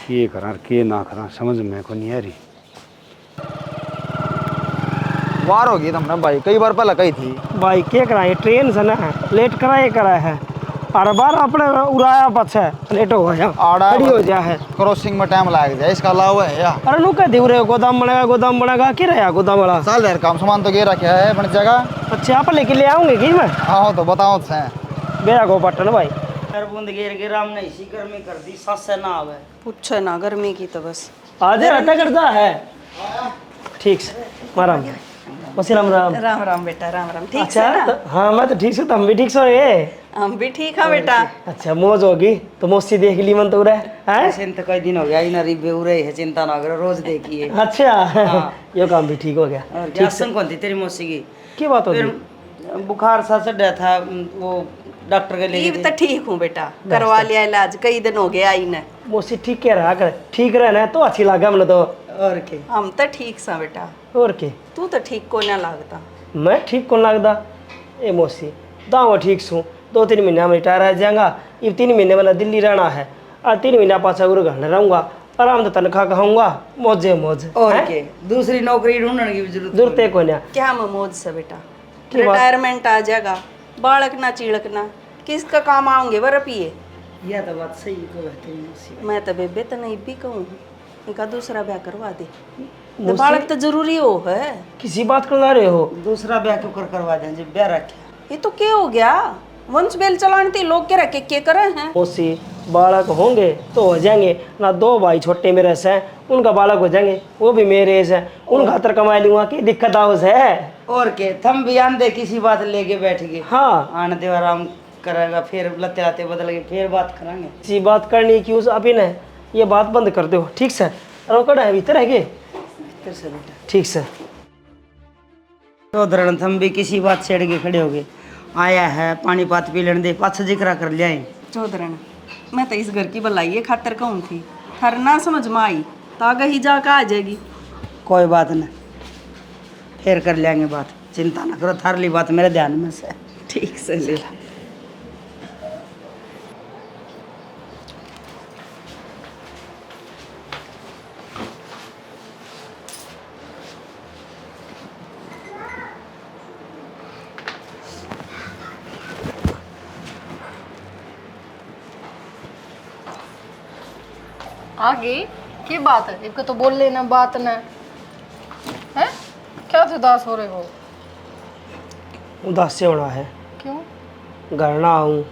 [SPEAKER 2] ये करा के ना करा समझ में को नहीं आ रही।
[SPEAKER 9] वार होगी तुमने भाई, कई बार पहले कही थी
[SPEAKER 4] भाई क्या कराए, ट्रेन से ना लेट कराए कराए है, हर बार अपने उड़ाया पछे लेट हो गया,
[SPEAKER 9] आड़ा
[SPEAKER 4] खड़ी हो जा है,
[SPEAKER 9] क्रॉसिंग में टाइम लग जाए, इसका अलावा है या
[SPEAKER 4] अरे नु कह दिव रे गोदाम बनेगा कि रहा गोदाम वाला
[SPEAKER 9] साल यार काम सामान तो गे रखा है अपनी जगह।
[SPEAKER 4] अच्छा आप लेके ले आऊंगे कि मैं?
[SPEAKER 9] हाँ तो बताओ से
[SPEAKER 4] बेरा को पटन भाई
[SPEAKER 3] बूंद गिर गिर राम ने इसी गर्मी कर दी, सांस से ना आवे।
[SPEAKER 6] पूछे ना गर्मी की तो बस।
[SPEAKER 4] आज रहता करता है। ठीक से माराम बस राम राम।
[SPEAKER 6] राम राम बेटा, राम राम। ठीक
[SPEAKER 4] अच्छा
[SPEAKER 6] है ना?
[SPEAKER 4] तो, हाँ मैं तो ठीक से, तुम भी ठीक से ये?
[SPEAKER 6] हम भी ठीक है बेटा।
[SPEAKER 4] अच्छा मौज होगी तो मौसी देख ली मन तो रहे
[SPEAKER 3] ऐसे तो कई दिन हो गया इन रिव्यू रहे है, चिंता ना करो, रोज देखिए।
[SPEAKER 4] अच्छा ये काम भी ठीक हो गया।
[SPEAKER 3] और क्या संग कौन थी तेरी मौसी की?
[SPEAKER 4] क्या बात होती?
[SPEAKER 3] फिर बुखार सा चढ़ा था, वो डॉक्टर के लिए
[SPEAKER 6] तो ठीक हूँ बेटा, करवा लिया इलाज, कई दिन हो गया आई ने।
[SPEAKER 4] मौसी ठीक कह रहा कर, ठीक रहना तो अच्छी लगा मैंने तो।
[SPEAKER 3] और के
[SPEAKER 6] हम तो ठीक सा बेटा,
[SPEAKER 4] और के
[SPEAKER 6] तू तो ठीक को ना लगता।
[SPEAKER 4] मैं ठीक कौन लगता? ए मौसी दाव ठीक सू, 2-3 महीना में रिटायर आ जाऊंगा, ये 3 महीने वाला दिल्ली रहना है, और 3 महीना पाछा गुरु घर रहूंगा, आराम से तनख्वाह खाऊंगा, मौजे मौज।
[SPEAKER 3] और के दूसरी नौकरी ढूंढने की
[SPEAKER 4] जरूरत है कोई ना।
[SPEAKER 6] क्या मैं मौज से बेटा, रिटायरमेंट आ जाएगा, बालक ना चिड़कना, किसका काम आऊंगे वर पिए।
[SPEAKER 3] यह तो बात सही को कहते हैं।
[SPEAKER 6] मैं तो बेबे तो नहीं भी कहूँ, इनका दूसरा ब्याह करवा दे, तो बालक तो जरूरी हो है।
[SPEAKER 4] किसी बात कर रहे हो?
[SPEAKER 3] दूसरा ब्याह क्यों करवा दें जब ब्याह रखे?
[SPEAKER 6] ये तो क्या हो गया, वंश बेल चलाने थी, लोग क्या रखे क्या करे हैं।
[SPEAKER 4] मौसी बालक होंगे तो हो जाएंगे ना, 2 भाई छोटे मेरे से हैं, उनका बालक हो जाएंगे, वो भी मेरे एज है, उन खातर कमा लूंगा, की दिक्कत आओ है।
[SPEAKER 3] और के थम भी आंदे किसी बात लेके बैठ गए।
[SPEAKER 4] हाँ
[SPEAKER 3] आने दे आराम करेगा, फिर लते आते बदल गए, फिर बात करेंगे।
[SPEAKER 4] किसी बात करनी क्यों अभी ने, ये बात बंद कर दो ठीक से। रोकड़ा है भीतर है के?
[SPEAKER 3] भीतर से बेटा
[SPEAKER 4] ठीक से।
[SPEAKER 3] तो धरण थम भी किसी बात छेड़ के खड़े हो गए, आया है पानी पात पी लेने दे, पाछा जिक्र कर लिया।
[SPEAKER 6] चौधरन मैं तो इस घर की भलाई खातर कहूँ थी, हर ना समझ में आई तो आगे ही जाकर आ जाएगी।
[SPEAKER 3] कोई बात नहीं, फिर कर लेंगे बात, चिंता ना करो, थारली बात मेरे ध्यान में से।
[SPEAKER 6] ठीक से ले।
[SPEAKER 10] आगे क्या बात है, एक तो बोल लेना बात न है, क्या तो उदास हो रहे हो?
[SPEAKER 4] उदास से होना है
[SPEAKER 10] क्यों?
[SPEAKER 4] घर ना आऊँ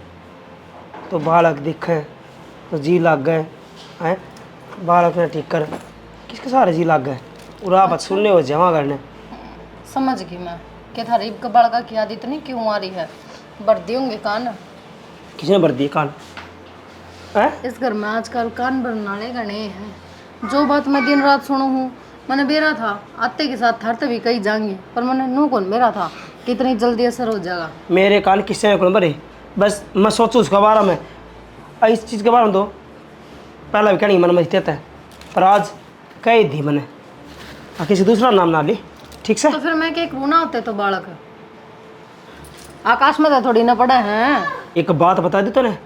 [SPEAKER 4] तो बालक दिखे तो जी लग गए हैं, बालक ने ठीक कर किसके सारे जी लग गए, उरा बात सुनने हो जावा करने।
[SPEAKER 10] समझ गई मैं कि थारी बड़का की आदत नहीं क्यों आ रही है, बढ़ती होंगे कान।
[SPEAKER 4] किसने भर दिए कान?
[SPEAKER 10] इस घर में आजकल कान भरने वाले गणे हैं, जो बात मैं दिन रात सुनू हूँ, मैंने बेरा था आते के साथ थरते भी कहीं जाएंगे, पर मैंने नू कौन मेरा था कितनी जल्दी असर हो जाएगा।
[SPEAKER 4] मेरे कान किसने कौन भरे, बस मैं सोचूँ उसके बारे में, इस चीज़ के बारे में तो पहला भी कहनी मन में देता है, पर आज कही थी मैंने किसी दूसरा नाम ना ली। ठीक से
[SPEAKER 10] तो फिर मैं क्या क्यों ना होते तो बालक आकाश में तो थोड़ी ना पड़े हैं।
[SPEAKER 4] एक बात बता दी तो ने,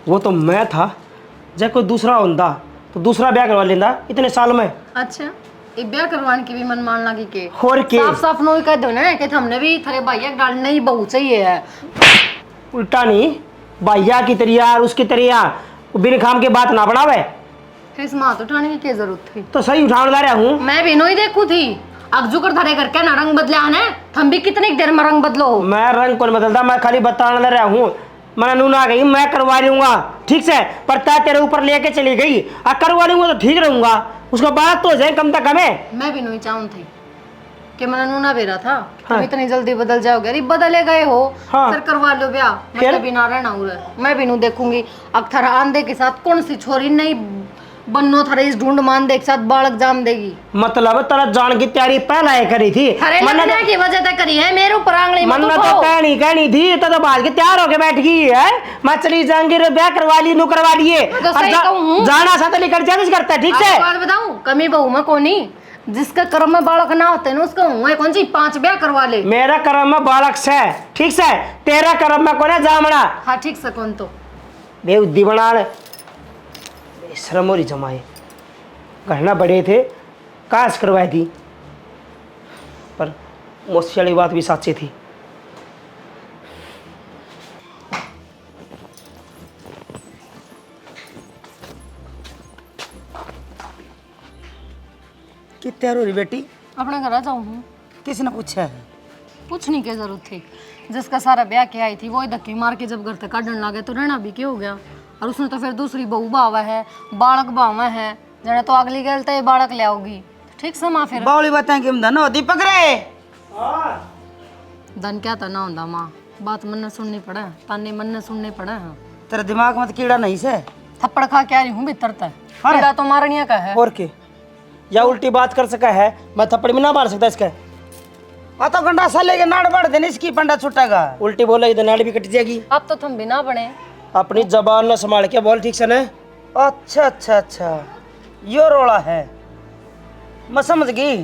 [SPEAKER 4] वो तो मैं था, जब कोई दूसरा होता तो दूसरा ब्याह करवा लेंदा इतने साल में।
[SPEAKER 10] अच्छा ये ब्याह करवाने की भी मन मान लगी के
[SPEAKER 4] और के
[SPEAKER 10] साफ साफ नो ही कह दो ना कि हमने भी थारे भैया गाल नहीं बहू चाहिए है।
[SPEAKER 4] उल्टा नहीं, भैया की तरिया और उसकी तरिया बिन खाम के बात ना बढ़ावे।
[SPEAKER 10] फिर इस मात उठाने की क्या जरूरत थी?
[SPEAKER 4] तो सही उठाने ला रहा हूँ
[SPEAKER 10] मैं भी नो ही देखू थी अगजू कर थारे करके ना रंग बदला है हम भी कितनी देर में रंग बदलो हो।
[SPEAKER 4] मैं रंग कौन बदलता, मैं खाली बताने ला रहा हूँ। मैंने नून आ गई, मैं करवा लूंगा ठीक से, पर तय तेरे ऊपर लेके चली गई और करवा लूंगा तो ठीक रहूंगा, उसका बात तो हो जाए कम तक हमें।
[SPEAKER 10] मैं भी नहीं चाहूँ थी कि मैंने नूना बेरा था तुम इतनी जल्दी बदल जाओगे। अरे बदले गए हो फिर करवा लो ब्याह, मतलब बिना रहना उरे मैं भी नहीं देखूंगी। अब थारा आंधे के साथ कौन सी छोरी नहीं बन्नो थारे इस ढूंढ मांदे के साथ बालक जाम देगी।
[SPEAKER 4] मतलब तेरा जान की तैयारी पहले ही करी थी,
[SPEAKER 10] मन्नत की वजह से करी है मेरे ऊपर आंगली मत
[SPEAKER 4] मन्नत
[SPEAKER 10] उठाओ।
[SPEAKER 4] तो कहनी थी तो बाज के तैयार होके बैठ गई है। मैं चली जाऊंगी रे ब्याह करवा ली नू करवा लिए
[SPEAKER 10] तो सही कहूं।
[SPEAKER 4] जाना साथ लेकर जा करता है ठीक से।
[SPEAKER 10] बात बताऊं कमी बहू में कोनी जिसका कर्म में बालक ना होते ना उसका हुआ कौन सी 5 ब्याह करवा ले।
[SPEAKER 4] मेरा कर्म में बालक से ठीक से, तेरा कर्म में कौन है जामना।
[SPEAKER 10] हाँ ठीक से कौन तो
[SPEAKER 4] बेउद्दी बना श्रम और जमाए घटना बड़े थे काश करवाई थी, पर मौसी वाली बात भी सच्ची थी।
[SPEAKER 3] कि तैयार हो रही बेटी?
[SPEAKER 10] अपने घर आ जाऊँ।
[SPEAKER 3] किसने पूछा है?
[SPEAKER 10] पूछने की जरूरत थी, जिसका सारा ब्याह के आई थी वो धक्के मार के जब घर तक काटने लगे तो रहना भी क्या हो गया। और उसने तो फिर दूसरी बहू बावा है बालक बावा है जने तो अगली गल तो ये बालक ले आओगी ठीक समा फिर
[SPEAKER 3] बावली बताएं कि हम धन हो दीपक रे
[SPEAKER 10] धन क्या था ना होंदा माँ बात मन ने सुननी पड़े ताने मन ने सुनने पड़े। हाँ
[SPEAKER 3] तेरे दिमाग में तो कीड़ा नहीं से?
[SPEAKER 10] थप्पड़ खा के आ रही हूँ भीतर तक कीड़ा तो मारनिया का है।
[SPEAKER 4] और के या उल्टी बात कर सका है, मैं थप्पड़ में ना मार सकता इसका।
[SPEAKER 3] आ तो गंडा सा लेके नाड़ बढ़ देने इसकी पंडा छुटेगा।
[SPEAKER 4] उल्टी बोलेगी तो नाड़ भी कट जाएगी।
[SPEAKER 10] अब तो तुम बिना बने
[SPEAKER 4] अपनी जबान ना संभाल के बोल ठीक से ना।
[SPEAKER 3] अच्छा अच्छा अच्छा यो रोड़ा है, मैं समझ गई।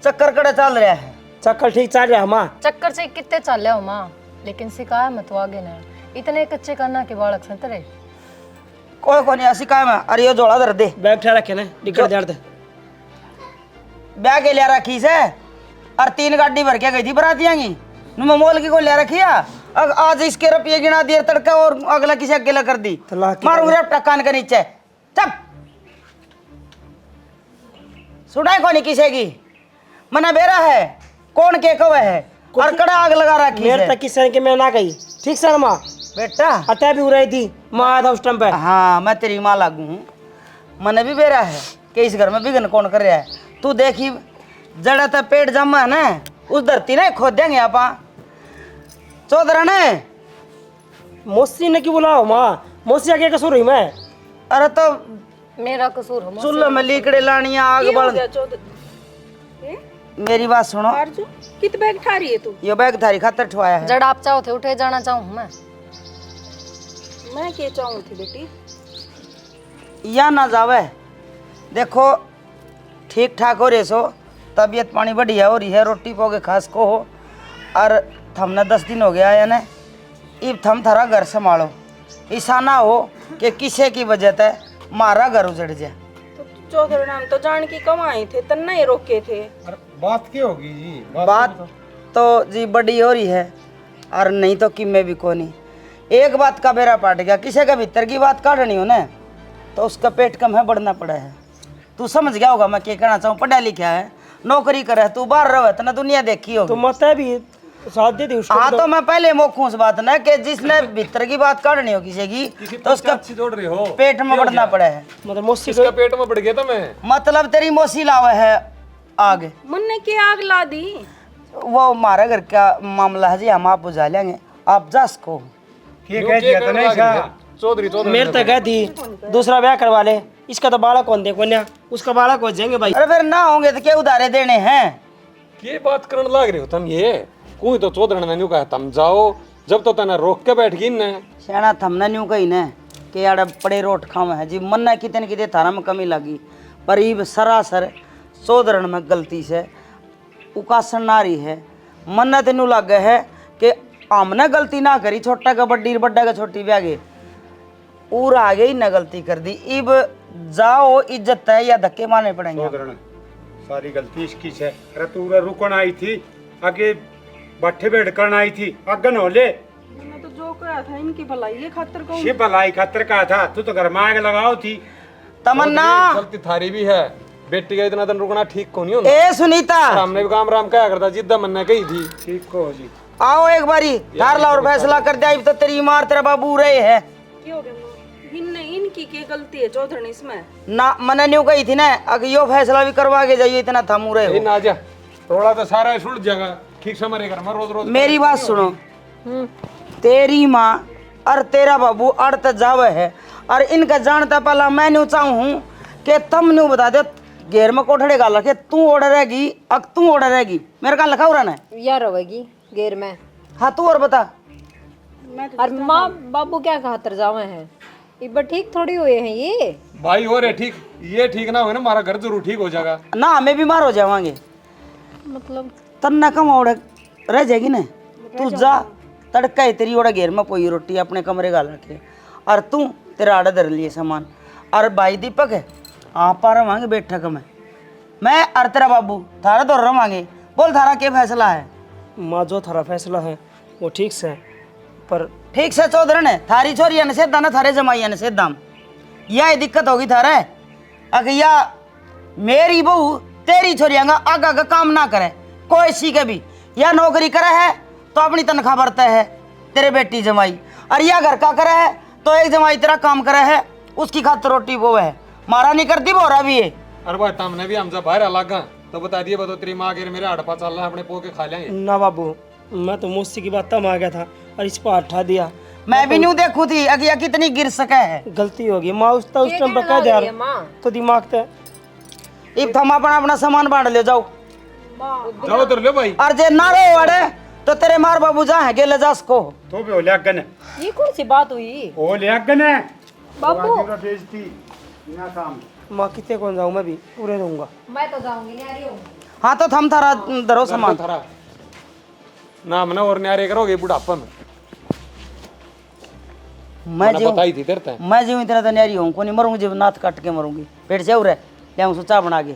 [SPEAKER 3] चक्कर कड़े चल रहा है।
[SPEAKER 4] चक्कर ठीक चल रहा है माँ।
[SPEAKER 10] चक्कर से कितने चल हो माँ, लेकिन सिखाया मत आगे ना इतने कच्चे करना के बालक संतरे
[SPEAKER 3] कोई नहीं ऐसी काय में। अरे यो जोड़ा धर दे,
[SPEAKER 4] बैग उठा रखे ना निकल जा दे।
[SPEAKER 3] बैग ले रखी से और 3 गाड़ी भर के गई थी बरातियां की मैं मोल की को ले रखिया। आज इसके रुपये गिना दिए तड़का और अगला किसी अकेला कर दी। मारूंगा टकान के नीचे चप सुनाई को नहीं किसी की मना बेरा है कौन के कवे है और कड़ा आग लगा रखी
[SPEAKER 4] मेरे तक किसी के मैं ना गई ठीक से माँ
[SPEAKER 3] बेटा
[SPEAKER 4] अतः भी हो रही थी माँ था उस टाइम पे।
[SPEAKER 3] हाँ मैं तेरी माँ लागू हूँ। मने भी बेरा है कि इस घर में बिगन कौन कर रहा है। तू देखी जड़ा था पेट जमा है ना उस धरती ने खोद देंगे आप चौधरा ने।
[SPEAKER 4] मौसी ने क्यों बुलाओ माँ, मौसी आगे कसूर हुई मैं।
[SPEAKER 3] अरे तो
[SPEAKER 10] मेरा कसूर हो
[SPEAKER 3] चूल्हे में लीकड़े लानिया आग बढ़। मेरी बात सुनो
[SPEAKER 6] कित बैग ठा रही है तू?
[SPEAKER 3] ये बैग थारी खातर ठुआया है।
[SPEAKER 10] जड़ आप चाहो थे उठे जाना चाहूँ
[SPEAKER 6] मैं क्या चाहूँ थी बेटी?
[SPEAKER 3] या ना जावे देखो ठीक ठाक हो रहे सो तबीयत पानी बढ़िया हो रही है रोटी पोगे खास को हो और थमने 10 दिन हो गया है ना इब थम थारा घर संभालो ऐसा ना हो कि किसी की वजह से मारा घर उजड़ जाए।
[SPEAKER 6] तो चौधरी नाम तो जान की कमाए थे तन्ना ही रोके थे।
[SPEAKER 2] बात क्या होगी जी?
[SPEAKER 3] बात तो जी बड़ी हो रही है और नहीं तो किमे भी को नहीं। एक बात का बेरा पाट गया किसी का भीतर की बात काटनी हो ना तो उसका पेट कम है बढ़ना पड़ा है। तू समझ गया होगा मैं क्या कहना चाहूँ। पढ़ा लिखा है नौकरी करे तू बाहर रहे तो ना दुनिया देखी होगी।
[SPEAKER 4] तो मत भी साथ दे दी उसको।
[SPEAKER 3] हाँ तो मैं पहले मोखूं उस बात ना कि जिसने भीतर की बात काटनी हो किसी की तो उसका
[SPEAKER 1] दौड़ रही हो
[SPEAKER 3] पेट में बढ़ना पड़ा है।
[SPEAKER 4] मतलब मौसी
[SPEAKER 1] इसका पेट में बढ़ गया था मैं
[SPEAKER 3] मतलब तेरी मौसी लावे है आग
[SPEAKER 6] मन ने क्या आग ला दी?
[SPEAKER 3] वो हमारे घर का मामला है जी हम आप बुझा लेंगे आप जा सको।
[SPEAKER 1] चौधरी
[SPEAKER 4] मेरे तक है थी दूसरा ब्याह करवा ले इसका तो बालक कौन देखो ना उसका बालक हो जाएंगे भाई।
[SPEAKER 3] अरे फिर ना होंगे तो क्या उधारे देने हैं?
[SPEAKER 1] ये बात करने लग रहे हो तुम। ये कोई तो चौधरी ने न्यू कहा तुम जाओ जब तो तना रोक के बैठ गई ने
[SPEAKER 3] शाना थमने न्यू कही ने कि यार बड़े रोट खावे है जी मन ना कितने कितने थारा में कमी लगी पर ये सरासर चौधरण में गलती से उकासन नारी है। मन ना तेनू लग है कि हमने गलती ना करी छोटा का बड्डी बड्डा का छोटी ब्याह गए और आगे ही न गलती कर दी। इब जाओ इज्जत है या धक्के मारने पड़ेंगे।
[SPEAKER 2] सारी गलती इसकी है। अरे तू रे रुकन आई थी, आगे बैठे बैठ कर आई थी, अगन हो ले।
[SPEAKER 6] मैं तो जो कहा था इनकी भलाई ये खातिर कहूँ।
[SPEAKER 2] ये भलाई खातर कहा था, तू तो घर में आग लगाओ थी।
[SPEAKER 3] तमन्ना
[SPEAKER 1] गलती थारी भी है, बेटी का इतना दिन रुकना ठीक को नहीं होता।
[SPEAKER 3] ए सुनीता
[SPEAKER 1] हमने भी काम राम क्या करता, जिद्दा मन्ने कही थी।
[SPEAKER 2] ठीक हो जी,
[SPEAKER 3] आओ एक बारी थार ला और फैसला कर दिया। तो तेरी मार तेरा बाबू रहे है
[SPEAKER 6] क्यों हो गया माँ? इनकी क्या गलती है चौधरी इसमें?
[SPEAKER 3] ना मैंने न्यू कही थी ना, अगर यो फैसला भी करवा के जाइए, इतना थमू रहे हो।
[SPEAKER 1] ना जा थोड़ा तो सारा सुलझ जाएगा, ठीक से हमारे घर में रोज रोज।
[SPEAKER 3] मेरी बात सुनो, तेरी माँ और तेरा बाबू अड़त जावे है, और इनका जानता पहला मैं न्यू चाहूँ कि तुम न्यू बता दो घेर में कोठड़े गाल रखे, तू ओढ़ रहेगी अक तू ओढ़ रहेगी, मेरे का लिखा हो रहा है
[SPEAKER 5] यार रहेगी घेर में।
[SPEAKER 3] हाँ तू और बता।
[SPEAKER 5] और माँ बाबू क्या खातर जावे हैं, इब ठीक थोड़ी हुए हैं ये।
[SPEAKER 1] भाई हो रहे ठीक, ये ठीक ना हो ना हमारा घर जरूर ठीक हो जाएगा।
[SPEAKER 3] ना हमें बीमार हो जावांगे,
[SPEAKER 5] मतलब
[SPEAKER 3] तन्ना कम ओढ़ रह जाएगी ना। तू जा तड़का है तेरी ओढ़ घेर में पोई रोटी अपने कमरे गाल रखे, और तू तेरा आड़ा धर लिए सामान। और भाई दीपक है आप पा रवांगे बैठक में, मैं और तेरा बाबू थारा दौड़ रवांगे। बोल थारा क्या फैसला है?
[SPEAKER 4] माँ जो थारा फैसला है वो ठीक से, पर
[SPEAKER 3] ठीक से चौधरी ने थारी छोरी ने सेदा ना थारे जमाई ने सेदाम, यह दिक्कत होगी थारे। अगर या मेरी बहू तेरी छोरियाँ आगा आगा काम ना करे कोई सी के भी, या नौकरी करे है तो अपनी तनख्वाह भरता है तेरे बेटी जमाई, और या घर का करे है तो एक जमाई तेरा काम करे है, उसकी खातर रोटी वो है, मारा नहीं करती वो रहा भी है।
[SPEAKER 1] अरे भाई तुमने भी हमसे बाहर अलग तो बता दिए, बता तेरी माँ के मेरे हड़पा चल रहा है, अपने पो के खा लेंगे।
[SPEAKER 4] ना बाबू, मैं तो मौसी की बात तब आ गया था और इस पर हटा दिया।
[SPEAKER 3] मैं भी न्यू देखू थी अगिया कितनी गिर सके है।
[SPEAKER 4] गलती होगी माँ, उस टाइम पर कह दिया तो दिमाग पे।
[SPEAKER 3] इब थम अपना अपना सामान बांट ले जाओ,
[SPEAKER 1] जाओ उधर ले भाई।
[SPEAKER 3] और जे ना रहो अड़े तो तेरे मार बाबू जा है गेले जा सको।
[SPEAKER 2] तो भी हो ले अगन,
[SPEAKER 5] ये कौन सी बात हुई
[SPEAKER 2] हो ले अगन है
[SPEAKER 5] बाबू?
[SPEAKER 2] बेइज्जती ना काम।
[SPEAKER 4] माँ कितने कौन जाऊँ, मैं भी पूरे रहूँगा।
[SPEAKER 5] मैं तो जाऊंगी न्यारी हूँ।
[SPEAKER 3] हाँ तो थम थारा धरो सामान।
[SPEAKER 1] थारा नाम ना और न्यारे करोगे बुढ़ापा में।
[SPEAKER 3] मैं जीऊं
[SPEAKER 1] बताई थी तेरे ते।
[SPEAKER 3] मैं जीऊं इतना तो न्यारी हूँ, कोनी मरूंगी जब नाथ काट के मरूंगी। पेट से उरे ले आऊं सो चाय बना के।